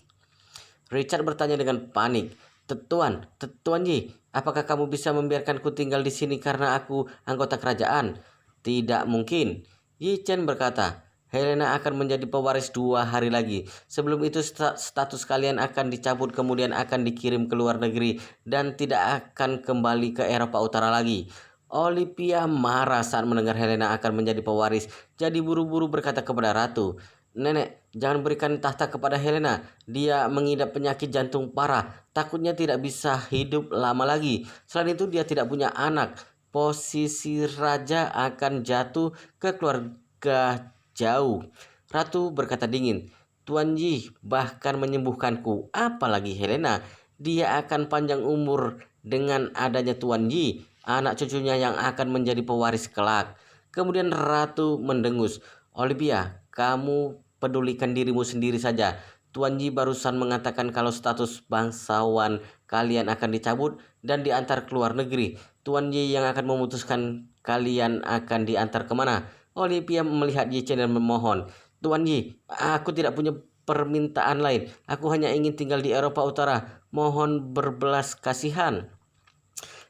Richard bertanya dengan panik, Tuan Yi, apakah kamu bisa membiarkanku tinggal di sini karena aku anggota kerajaan? Tidak mungkin. Yi Chen berkata, Helena akan menjadi pewaris 2 hari lagi. Sebelum itu status kalian akan dicabut, kemudian akan dikirim ke luar negeri dan tidak akan kembali ke Eropa Utara lagi. Olivia marah saat mendengar Helena akan menjadi pewaris. Jadi buru-buru berkata kepada ratu, "Nenek, jangan berikan tahta kepada Helena. Dia mengidap penyakit jantung parah. Takutnya tidak bisa hidup lama lagi. Selain itu dia tidak punya anak. Posisi raja akan jatuh ke keluarga jauh." Ratu berkata dingin, "Tuan Yi bahkan menyembuhkanku. Apalagi Helena. Dia akan panjang umur dengan adanya Tuan Yi, anak cucunya yang akan menjadi pewaris kelak." Kemudian Ratu mendengus, "Olivia, kamu pedulikan dirimu sendiri saja. Tuan Yi barusan mengatakan kalau status bangsawan kalian akan dicabut dan diantar ke luar negeri. Tuan Yi yang akan memutuskan kalian akan diantar kemana." Olivia melihat Yi Chen dan memohon, "Tuan Yi, aku tidak punya permintaan lain. Aku hanya ingin tinggal di Eropa Utara. Mohon berbelas kasihan."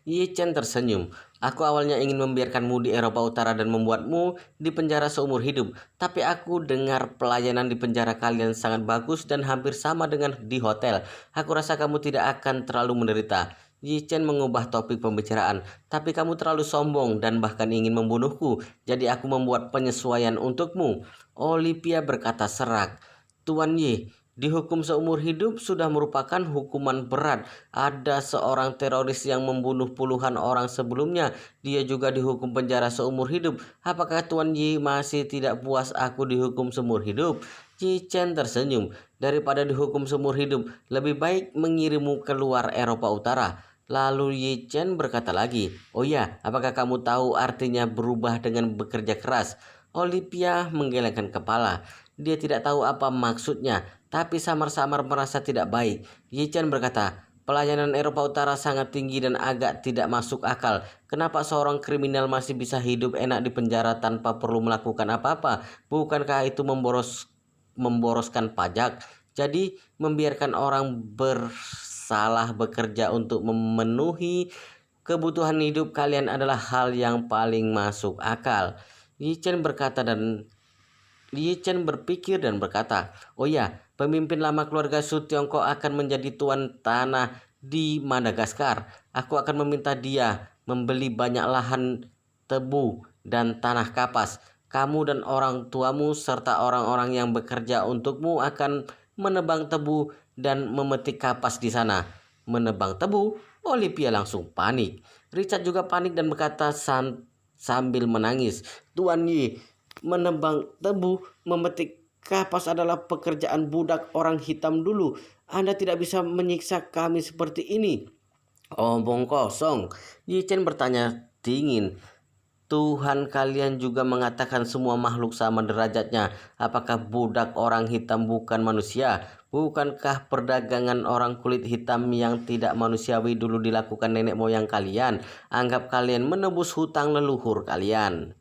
Yi Chen tersenyum. "Aku awalnya ingin membiarkanmu di Eropa Utara dan membuatmu di penjara seumur hidup. Tapi aku dengar pelayanan di penjara kalian sangat bagus dan hampir sama dengan di hotel. Aku rasa kamu tidak akan terlalu menderita." Yi Chen mengubah topik pembicaraan. "Tapi kamu terlalu sombong dan bahkan ingin membunuhku. Jadi aku membuat penyesuaian untukmu." Olivia berkata serak, "Tuan Yi, dihukum seumur hidup sudah merupakan hukuman berat. Ada seorang teroris yang membunuh puluhan orang sebelumnya. Dia juga dihukum penjara seumur hidup. Apakah Tuan Yi masih tidak puas aku dihukum seumur hidup?" Yi Chen tersenyum. "Daripada dihukum seumur hidup, lebih baik mengirimmu keluar Eropa Utara." Lalu Yi Chen berkata lagi, "Oh ya, apakah kamu tahu artinya berubah dengan bekerja keras?" Olivia menggelengkan kepala. Dia tidak tahu apa maksudnya, tapi samar-samar merasa tidak baik. Yi Chen berkata, "Pelayanan Eropa Utara sangat tinggi dan agak tidak masuk akal. Kenapa seorang kriminal masih bisa hidup enak di penjara tanpa perlu melakukan apa-apa? Bukankah itu memboroskan pajak? Jadi membiarkan orang bersalah bekerja untuk memenuhi kebutuhan hidup kalian adalah hal yang paling masuk akal." Yi Chen berpikir dan berkata, "Oh ya, pemimpin lama keluarga Su Tiongkok akan menjadi tuan tanah di Madagaskar. Aku akan meminta dia membeli banyak lahan tebu dan tanah kapas. Kamu dan orang tuamu serta orang-orang yang bekerja untukmu akan menebang tebu dan memetik kapas di sana." Menebang tebu? Olivia langsung panik. Richard juga panik dan berkata sambil menangis, "Tuan Yi, menebang tebu, memetik kapas adalah pekerjaan budak orang hitam dulu. Anda tidak bisa menyiksa kami seperti ini." "Omong kosong," Yi Chen bertanya dingin. "Tuhan kalian juga mengatakan semua makhluk sama derajatnya. Apakah budak orang hitam bukan manusia? Bukankah perdagangan orang kulit hitam yang tidak manusiawi dulu dilakukan nenek moyang kalian? Anggap kalian menebus hutang leluhur kalian."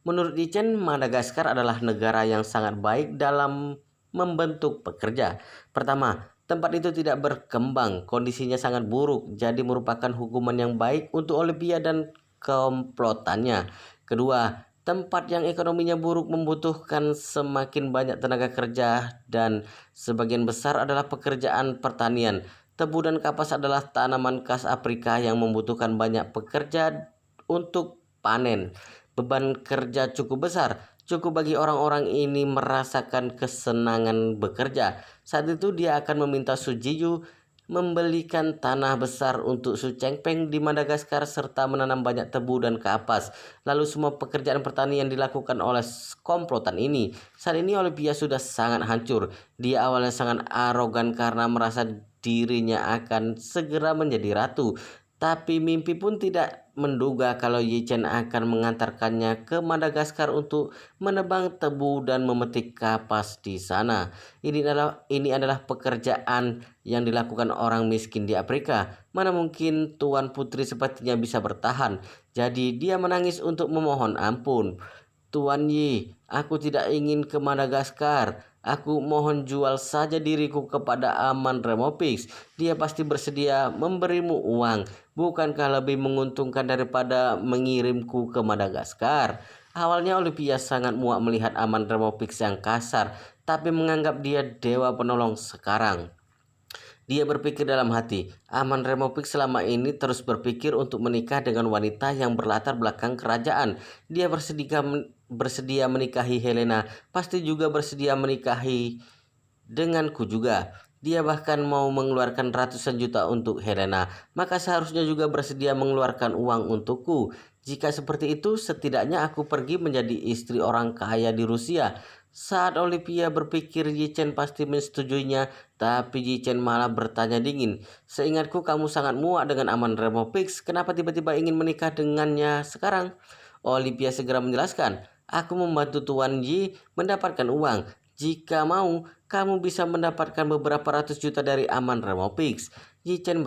Menurut Yichen, Madagaskar adalah negara yang sangat baik dalam membentuk pekerja. Pertama, tempat itu tidak berkembang, kondisinya sangat buruk, jadi merupakan hukuman yang baik untuk Olivia dan komplotannya. Kedua, tempat yang ekonominya buruk membutuhkan semakin banyak tenaga kerja dan sebagian besar adalah pekerjaan pertanian. Tebu dan kapas adalah tanaman khas Afrika yang membutuhkan banyak pekerja untuk panen. Beban kerja cukup besar, cukup bagi orang-orang ini merasakan kesenangan bekerja. Saat itu dia akan meminta Su Jiyu membelikan tanah besar untuk Su Chengpeng di Madagaskar serta menanam banyak tebu dan kapas. Lalu semua pekerjaan pertanian dilakukan oleh komplotan ini. Saat ini Olivia sudah sangat hancur. Dia awalnya sangat arogan karena merasa dirinya akan segera menjadi ratu. Tapi mimpi pun tidak menduga kalau Yi Chen akan mengantarkannya ke Madagaskar untuk menebang tebu dan memetik kapas di sana. Ini adalah pekerjaan yang dilakukan orang miskin di Afrika. Mana mungkin tuan putri sepertinya bisa bertahan. Jadi dia menangis untuk memohon ampun. "Tuan Yi, aku tidak ingin ke Madagaskar. Aku mohon jual saja diriku kepada Aman Remopix. Dia pasti bersedia memberimu uang. Bukankah lebih menguntungkan daripada mengirimku ke Madagaskar?" Awalnya Olivia sangat muak melihat Aman Remopix yang kasar, tapi menganggap dia dewa penolong sekarang. Dia berpikir dalam hati, Aman Remopix selama ini terus berpikir untuk menikah dengan wanita yang berlatar belakang kerajaan. Dia bersedia menikahi Helena, pasti juga bersedia menikahi denganku juga. Dia bahkan mau mengeluarkan ratusan juta untuk Helena, maka seharusnya juga bersedia mengeluarkan uang untukku. Jika seperti itu, setidaknya aku pergi menjadi istri orang kaya di Rusia. Saat Olivia berpikir Yichen pasti menyetujuinya, tapi Yichen malah bertanya dingin. Seingatku kamu sangat muak dengan Aman Remopix, kenapa tiba-tiba ingin menikah dengannya sekarang? Olivia segera menjelaskan, aku membantu Tuan Yi mendapatkan uang. Jika mau, kamu bisa mendapatkan beberapa ratus juta dari Aman Remopix. Yichen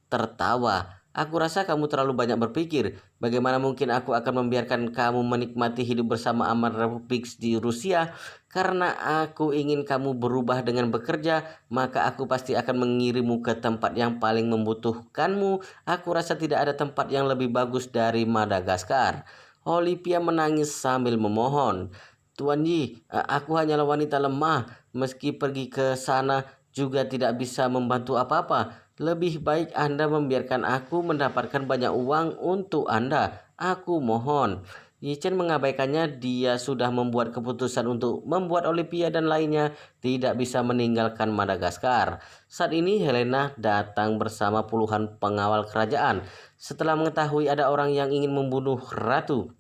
tertawa. Aku rasa kamu terlalu banyak berpikir. Bagaimana mungkin aku akan membiarkan kamu menikmati hidup bersama Aman Remopix di Rusia? Karena aku ingin kamu berubah dengan bekerja, maka aku pasti akan mengirimmu ke tempat yang paling membutuhkanmu. Aku rasa tidak ada tempat yang lebih bagus dari Madagaskar. Olivia menangis sambil memohon. Tuan Yi, aku hanyalah wanita lemah. Meski pergi ke sana juga tidak bisa membantu apa-apa. Lebih baik Anda membiarkan aku mendapatkan banyak uang untuk Anda. Aku mohon. Yichen mengabaikannya. Dia sudah membuat keputusan untuk membuat Olivia dan lainnya tidak bisa meninggalkan Madagaskar. Saat ini Helena datang bersama puluhan pengawal kerajaan. Setelah mengetahui ada orang yang ingin membunuh ratu,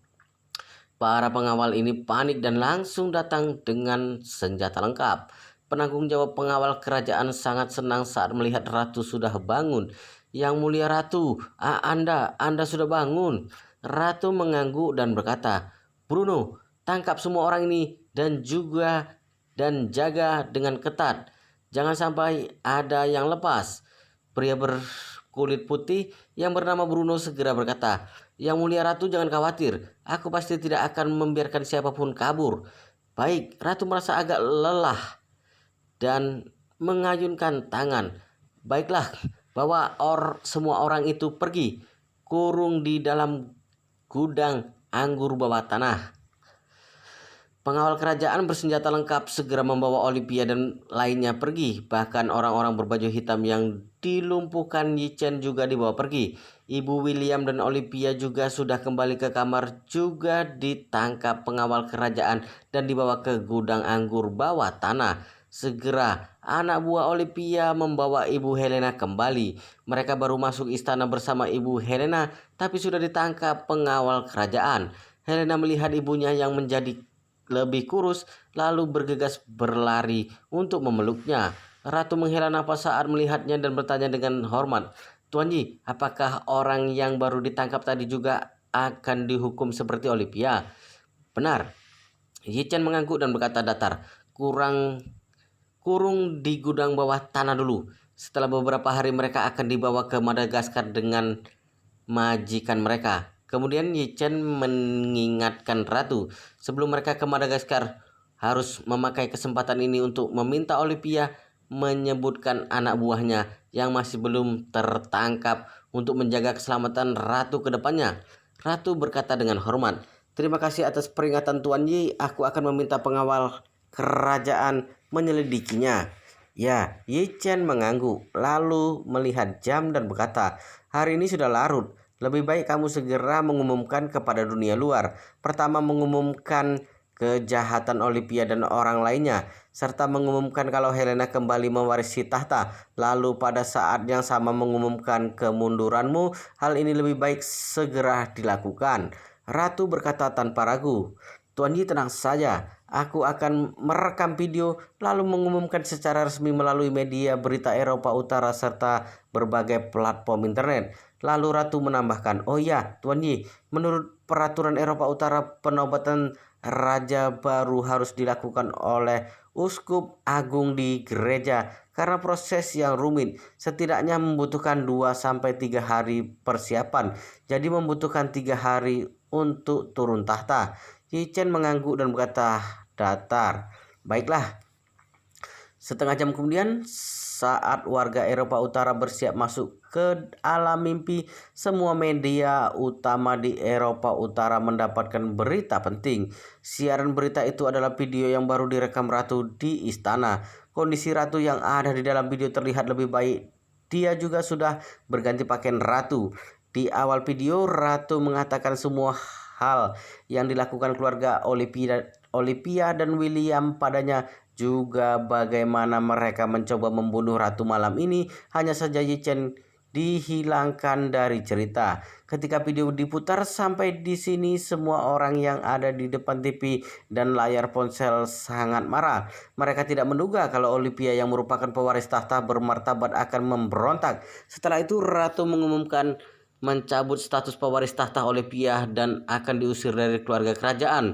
para pengawal ini panik dan langsung datang dengan senjata lengkap. Penanggung jawab pengawal kerajaan sangat senang saat melihat ratu sudah bangun. Yang mulia ratu, Anda sudah bangun. Ratu mengangguk dan berkata, Bruno, tangkap semua orang ini dan jaga dengan ketat. Jangan sampai ada yang lepas. Pria berkulit putih yang bernama Bruno segera berkata, Yang mulia ratu jangan khawatir, aku pasti tidak akan membiarkan siapapun kabur. Baik, ratu merasa agak lelah dan mengayunkan tangan. Baiklah, bawa semua orang itu pergi, kurung di dalam gudang anggur bawah tanah. Pengawal kerajaan bersenjata lengkap segera membawa Olivia dan lainnya pergi. Bahkan orang-orang berbaju hitam yang dilumpuhkan Yichen juga dibawa pergi. Ibu William dan Olivia juga sudah kembali ke kamar, juga ditangkap pengawal kerajaan dan dibawa ke gudang anggur bawah tanah. Segera anak buah Olivia membawa Ibu Helena kembali. Mereka baru masuk istana bersama Ibu Helena, tapi sudah ditangkap pengawal kerajaan. Helena melihat ibunya yang menjadi lebih kurus, lalu bergegas berlari untuk memeluknya. Ratu menghela napas saat melihatnya dan bertanya dengan hormat, Tuan Yi, apakah orang yang baru ditangkap tadi juga akan dihukum seperti Olivia? Benar. Yichen mengangguk dan berkata datar, kurung di gudang bawah tanah dulu. Setelah beberapa hari mereka akan dibawa ke Madagaskar dengan majikan mereka. Kemudian Yichen mengingatkan ratu, sebelum mereka ke Madagaskar harus memakai kesempatan ini untuk meminta Olivia menyebutkan anak buahnya yang masih belum tertangkap untuk menjaga keselamatan ratu ke depannya. Ratu berkata dengan hormat, terima kasih atas peringatan Tuan Yi, aku akan meminta pengawal kerajaan menyelidikinya. Ya, Yichen mengangguk, lalu melihat jam dan berkata, hari ini sudah larut. Lebih baik kamu segera mengumumkan kepada dunia luar. Pertama mengumumkan kejahatan Olivia dan orang lainnya, serta mengumumkan kalau Helena kembali mewarisi tahta. Lalu pada saat yang sama mengumumkan kemunduranmu. Hal ini lebih baik segera dilakukan. Ratu berkata tanpa ragu, Tuan Yi tenang saja. Aku akan merekam video lalu mengumumkan secara resmi melalui media berita Eropa Utara serta berbagai platform internet. Lalu Ratu menambahkan, oh ya Tuan Yi, menurut peraturan Eropa Utara penobatan raja baru harus dilakukan oleh uskup agung di gereja karena proses yang rumit. Setidaknya membutuhkan 2-3 hari persiapan. Jadi membutuhkan 3 hari untuk turun tahta. Yichen mengangguk dan berkata datar. Baiklah. Setengah jam kemudian Saat warga Eropa Utara bersiap masuk ke alam mimpi, semua media utama di Eropa Utara mendapatkan berita penting. Siaran berita itu adalah video yang baru direkam Ratu di istana. Kondisi Ratu yang ada di dalam video terlihat lebih baik. Dia juga sudah berganti pakaian Ratu. Di awal video, Ratu mengatakan semua hal yang dilakukan keluarga Olivia dan William padanya, juga bagaimana mereka mencoba membunuh Ratu malam ini. Hanya saja Yi Chen dihilangkan dari cerita. Ketika video diputar sampai di sini, semua orang yang ada di depan TV dan layar ponsel sangat marah. Mereka tidak menduga kalau Olivia yang merupakan pewaris tahta bermartabat akan memberontak. Setelah itu Ratu mengumumkan mencabut status pewaris tahta Olivia dan akan diusir dari keluarga kerajaan.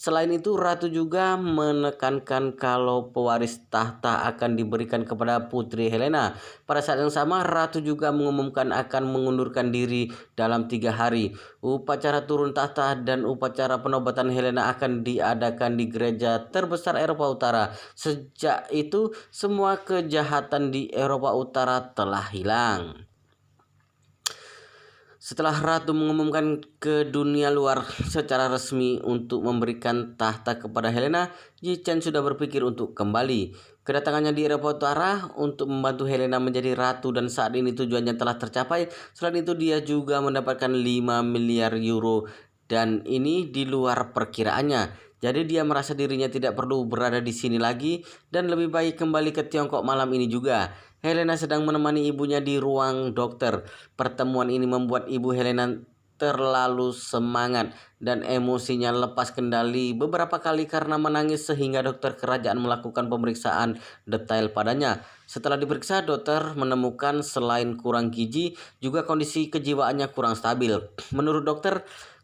Selain itu, Ratu juga menekankan kalau pewaris tahta akan diberikan kepada Putri Helena. Pada saat yang sama, Ratu juga mengumumkan akan mengundurkan diri dalam 3 hari. Upacara turun tahta dan upacara penobatan Helena akan diadakan di gereja terbesar Eropa Utara. Sejak itu, semua kejahatan di Eropa Utara telah hilang. Setelah Ratu mengumumkan ke dunia luar secara resmi untuk memberikan tahta kepada Helena, Yi Chen sudah berpikir untuk kembali. Kedatangannya di Eropa Utara untuk membantu Helena menjadi ratu dan saat ini tujuannya telah tercapai. Selain itu dia juga mendapatkan 5 miliar euro dan ini di luar perkiraannya. Jadi dia merasa dirinya tidak perlu berada di sini lagi dan lebih baik kembali ke Tiongkok malam ini juga. Helena sedang menemani ibunya di ruang dokter. Pertemuan ini membuat ibu Helena terlalu semangat dan emosinya lepas kendali beberapa kali karena menangis sehingga dokter kerajaan melakukan pemeriksaan detail padanya. Setelah diperiksa, dokter menemukan selain kurang gizi, juga kondisi kejiwaannya kurang stabil. Menurut dokter,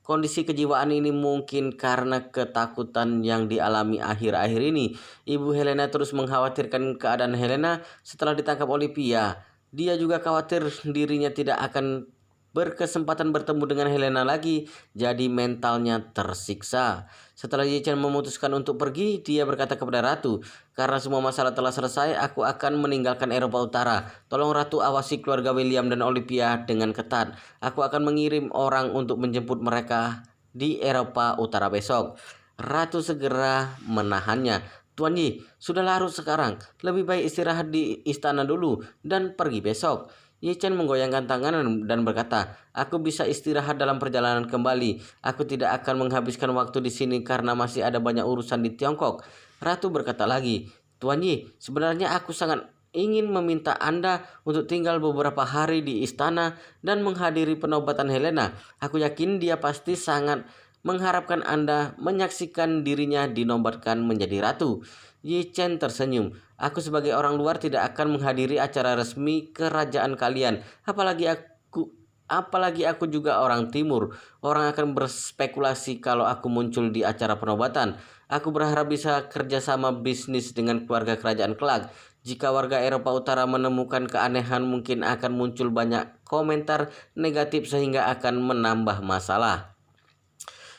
kondisi kejiwaan ini mungkin karena ketakutan yang dialami akhir-akhir ini. Ibu Helena terus mengkhawatirkan keadaan Helena setelah ditangkap Olivia. Dia juga khawatir dirinya tidak akan berkesempatan bertemu dengan Helena lagi, jadi mentalnya tersiksa. Setelah Yi Chen memutuskan untuk pergi, dia berkata kepada Ratu, "Karena semua masalah telah selesai, aku akan meninggalkan Eropa Utara. Tolong Ratu awasi keluarga William dan Olivia dengan ketat. Aku akan mengirim orang untuk menjemput mereka di Eropa Utara besok." Ratu segera menahannya. "Tuan Yi, sudah larut sekarang. Lebih baik istirahat di istana dulu dan pergi besok." Yi Chen menggoyangkan tangan dan berkata, "Aku bisa istirahat dalam perjalanan kembali. Aku tidak akan menghabiskan waktu di sini karena masih ada banyak urusan di Tiongkok." Ratu berkata lagi, "Tuan Yi, sebenarnya aku sangat ingin meminta Anda untuk tinggal beberapa hari di istana dan menghadiri penobatan Helena. Aku yakin dia pasti sangat mengharapkan Anda menyaksikan dirinya dinobatkan menjadi ratu." Yi Chen tersenyum. "Aku sebagai orang luar tidak akan menghadiri acara resmi kerajaan kalian. Apalagi aku juga orang timur. Orang akan berspekulasi kalau aku muncul di acara penobatan. Aku berharap bisa kerjasama bisnis dengan keluarga kerajaan kelak. Jika warga Eropa Utara menemukan keanehan, mungkin akan muncul banyak komentar negatif sehingga akan menambah masalah."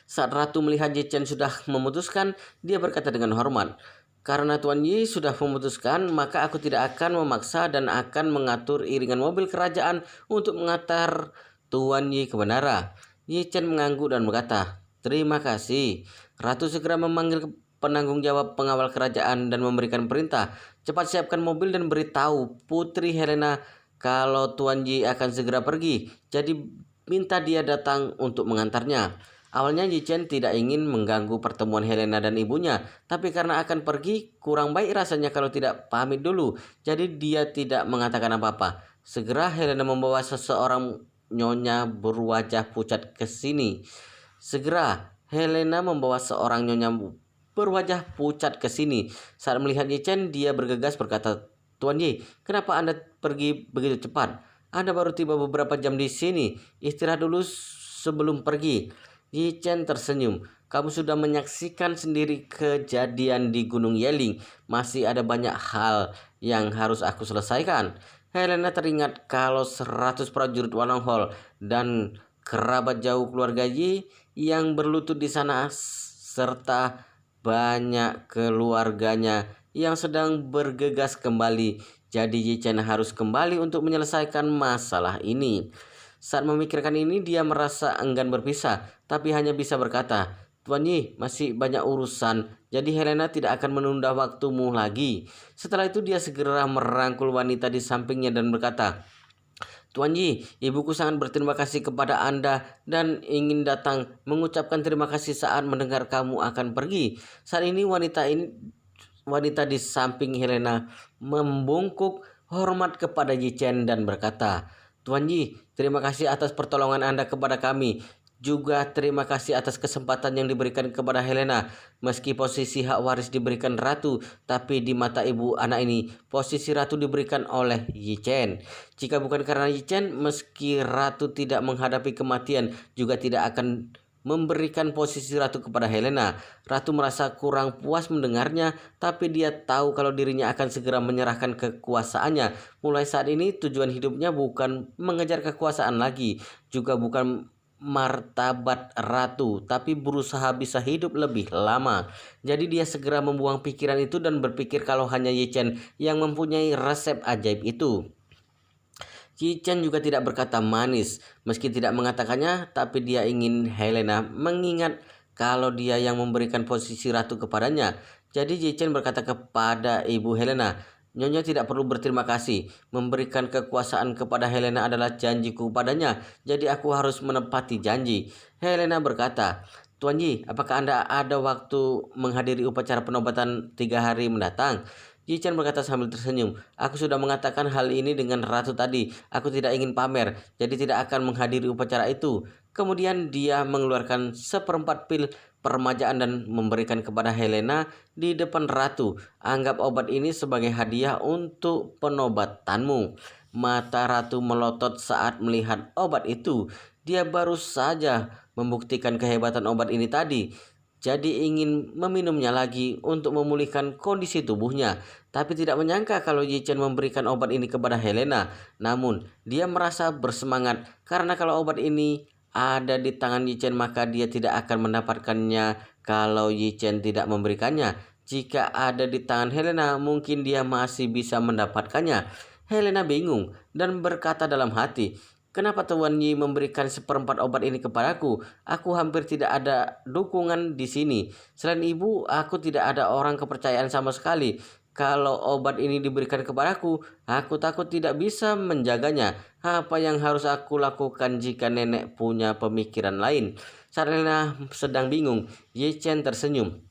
Saat Ratu melihat Yi Chen sudah memutuskan, dia berkata dengan hormat, "Karena Tuan Yi sudah memutuskan, maka aku tidak akan memaksa dan akan mengatur iringan mobil kerajaan untuk mengantar Tuan Yi ke bandara." Yi Chen mengangguk dan berkata, "Terima kasih." Ratu segera memanggil penanggung jawab pengawal kerajaan dan memberikan perintah, "Cepat siapkan mobil dan beritahu Putri Helena kalau Tuan Yi akan segera pergi. Jadi minta dia datang untuk mengantarnya." Awalnya Yi Chen tidak ingin mengganggu pertemuan Helena dan ibunya, tapi karena akan pergi, kurang baik rasanya kalau tidak pamit dulu. Jadi dia tidak mengatakan apa-apa. Segera Helena membawa seseorang nyonya berwajah pucat ke sini. Segera Helena membawa seorang nyonya berwajah pucat ke sini. Saat melihat Yi Chen, dia bergegas berkata, "Tuan Yi, kenapa Anda pergi begitu cepat? Anda baru tiba beberapa jam di sini. Istirahat dulu sebelum pergi." Yi Chen tersenyum. "Kamu sudah menyaksikan sendiri kejadian di Gunung Yeling. Masih ada banyak hal yang harus aku selesaikan." Helena teringat kalau 100 prajurit Wanonghol dan kerabat jauh keluarga Yi yang berlutut di sana serta banyak keluarganya yang sedang bergegas kembali. Jadi Yi Chen harus kembali untuk menyelesaikan masalah ini. Saat memikirkan ini, dia merasa enggan berpisah, tapi hanya bisa berkata, "Tuan Yi, masih banyak urusan, jadi Helena tidak akan menunda waktumu lagi." Setelah itu dia segera merangkul wanita di sampingnya dan berkata, "Tuan Yi, ibuku sangat berterima kasih kepada Anda dan ingin datang mengucapkan terima kasih saat mendengar kamu akan pergi." Saat ini wanita di samping Helena membungkuk hormat kepada Yi Chen dan berkata, "Tuan Yi, terima kasih atas pertolongan Anda kepada kami. Juga terima kasih atas kesempatan yang diberikan kepada Helena. Meski posisi hak waris diberikan ratu, tapi di mata ibu anak ini, posisi ratu diberikan oleh Yi Chen. Jika bukan karena Yi Chen, meski ratu tidak menghadapi kematian, juga tidak akan memberikan posisi ratu kepada Helena." Ratu merasa kurang puas mendengarnya, tapi dia tahu kalau dirinya akan segera menyerahkan kekuasaannya. Mulai saat ini tujuan hidupnya bukan mengejar kekuasaan lagi, juga bukan martabat ratu, tapi berusaha bisa hidup lebih lama. Jadi dia segera membuang pikiran itu dan berpikir kalau hanya Yi Chen yang mempunyai resep ajaib itu. Yi Chen juga tidak berkata manis, meski tidak mengatakannya, tapi dia ingin Helena mengingat kalau dia yang memberikan posisi ratu kepadanya. Jadi Yi Chen berkata kepada ibu Helena, "Nyonya tidak perlu berterima kasih. Memberikan kekuasaan kepada Helena adalah janjiku padanya, jadi aku harus menepati janji." Helena berkata, "Tuan Yi, apakah Anda ada waktu menghadiri upacara penobatan 3 hari mendatang?" Yi Chen berkata sambil tersenyum, "Aku sudah mengatakan hal ini dengan ratu tadi. Aku tidak ingin pamer, jadi tidak akan menghadiri upacara itu." Kemudian dia mengeluarkan seperempat pil permajaan dan memberikan kepada Helena di depan ratu. "Anggap obat ini sebagai hadiah untuk penobatanmu." Mata ratu melotot saat melihat obat itu. Dia baru saja membuktikan kehebatan obat ini tadi. Jadi ingin meminumnya lagi untuk memulihkan kondisi tubuhnya. Tapi tidak menyangka kalau Yi Chen memberikan obat ini kepada Helena. Namun dia merasa bersemangat karena kalau obat ini ada di tangan Yi Chen maka dia tidak akan mendapatkannya kalau Yi Chen tidak memberikannya. Jika ada di tangan Helena mungkin dia masih bisa mendapatkannya. Helena bingung dan berkata dalam hati, "Kenapa Tuan Yi memberikan seperempat obat ini kepadaku? Aku hampir tidak ada dukungan di sini. Selain ibu, aku tidak ada orang kepercayaan sama sekali. Kalau obat ini diberikan kepadaku, aku takut tidak bisa menjaganya. Apa yang harus aku lakukan jika nenek punya pemikiran lain?" Saat Lena sedang bingung, Ye Chen tersenyum.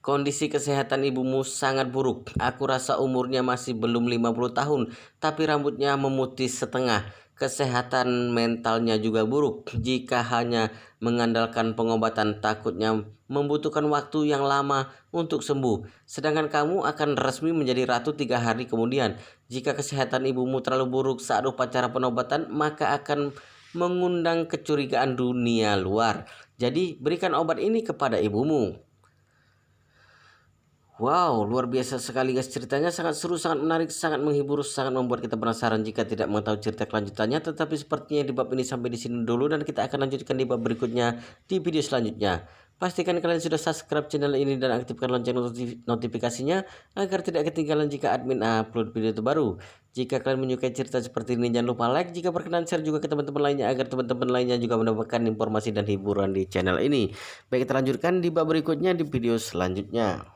"Kondisi kesehatan ibumu sangat buruk. Aku rasa umurnya masih belum 50 tahun, tapi rambutnya memutih setengah. Kesehatan mentalnya juga buruk. Jika hanya mengandalkan pengobatan, takutnya membutuhkan waktu yang lama untuk sembuh. Sedangkan kamu akan resmi menjadi ratu 3 hari kemudian. Jika kesehatan ibumu terlalu buruk saat upacara penobatan, maka akan mengundang kecurigaan dunia luar. Jadi berikan obat ini kepada ibumu." Wow, luar biasa sekali guys, ceritanya sangat seru, sangat menarik, sangat menghibur, sangat membuat kita penasaran jika tidak mengetahui cerita kelanjutannya. Tetapi sepertinya di bab ini sampai di sini dulu dan kita akan lanjutkan di bab berikutnya di video selanjutnya. Pastikan kalian sudah subscribe channel ini dan aktifkan lonceng notifikasinya agar tidak ketinggalan jika admin upload video terbaru. Jika kalian menyukai cerita seperti ini jangan lupa like, jika berkenan share juga ke teman-teman lainnya agar teman-teman lainnya juga mendapatkan informasi dan hiburan di channel ini. Baik, kita lanjutkan di bab berikutnya di video selanjutnya.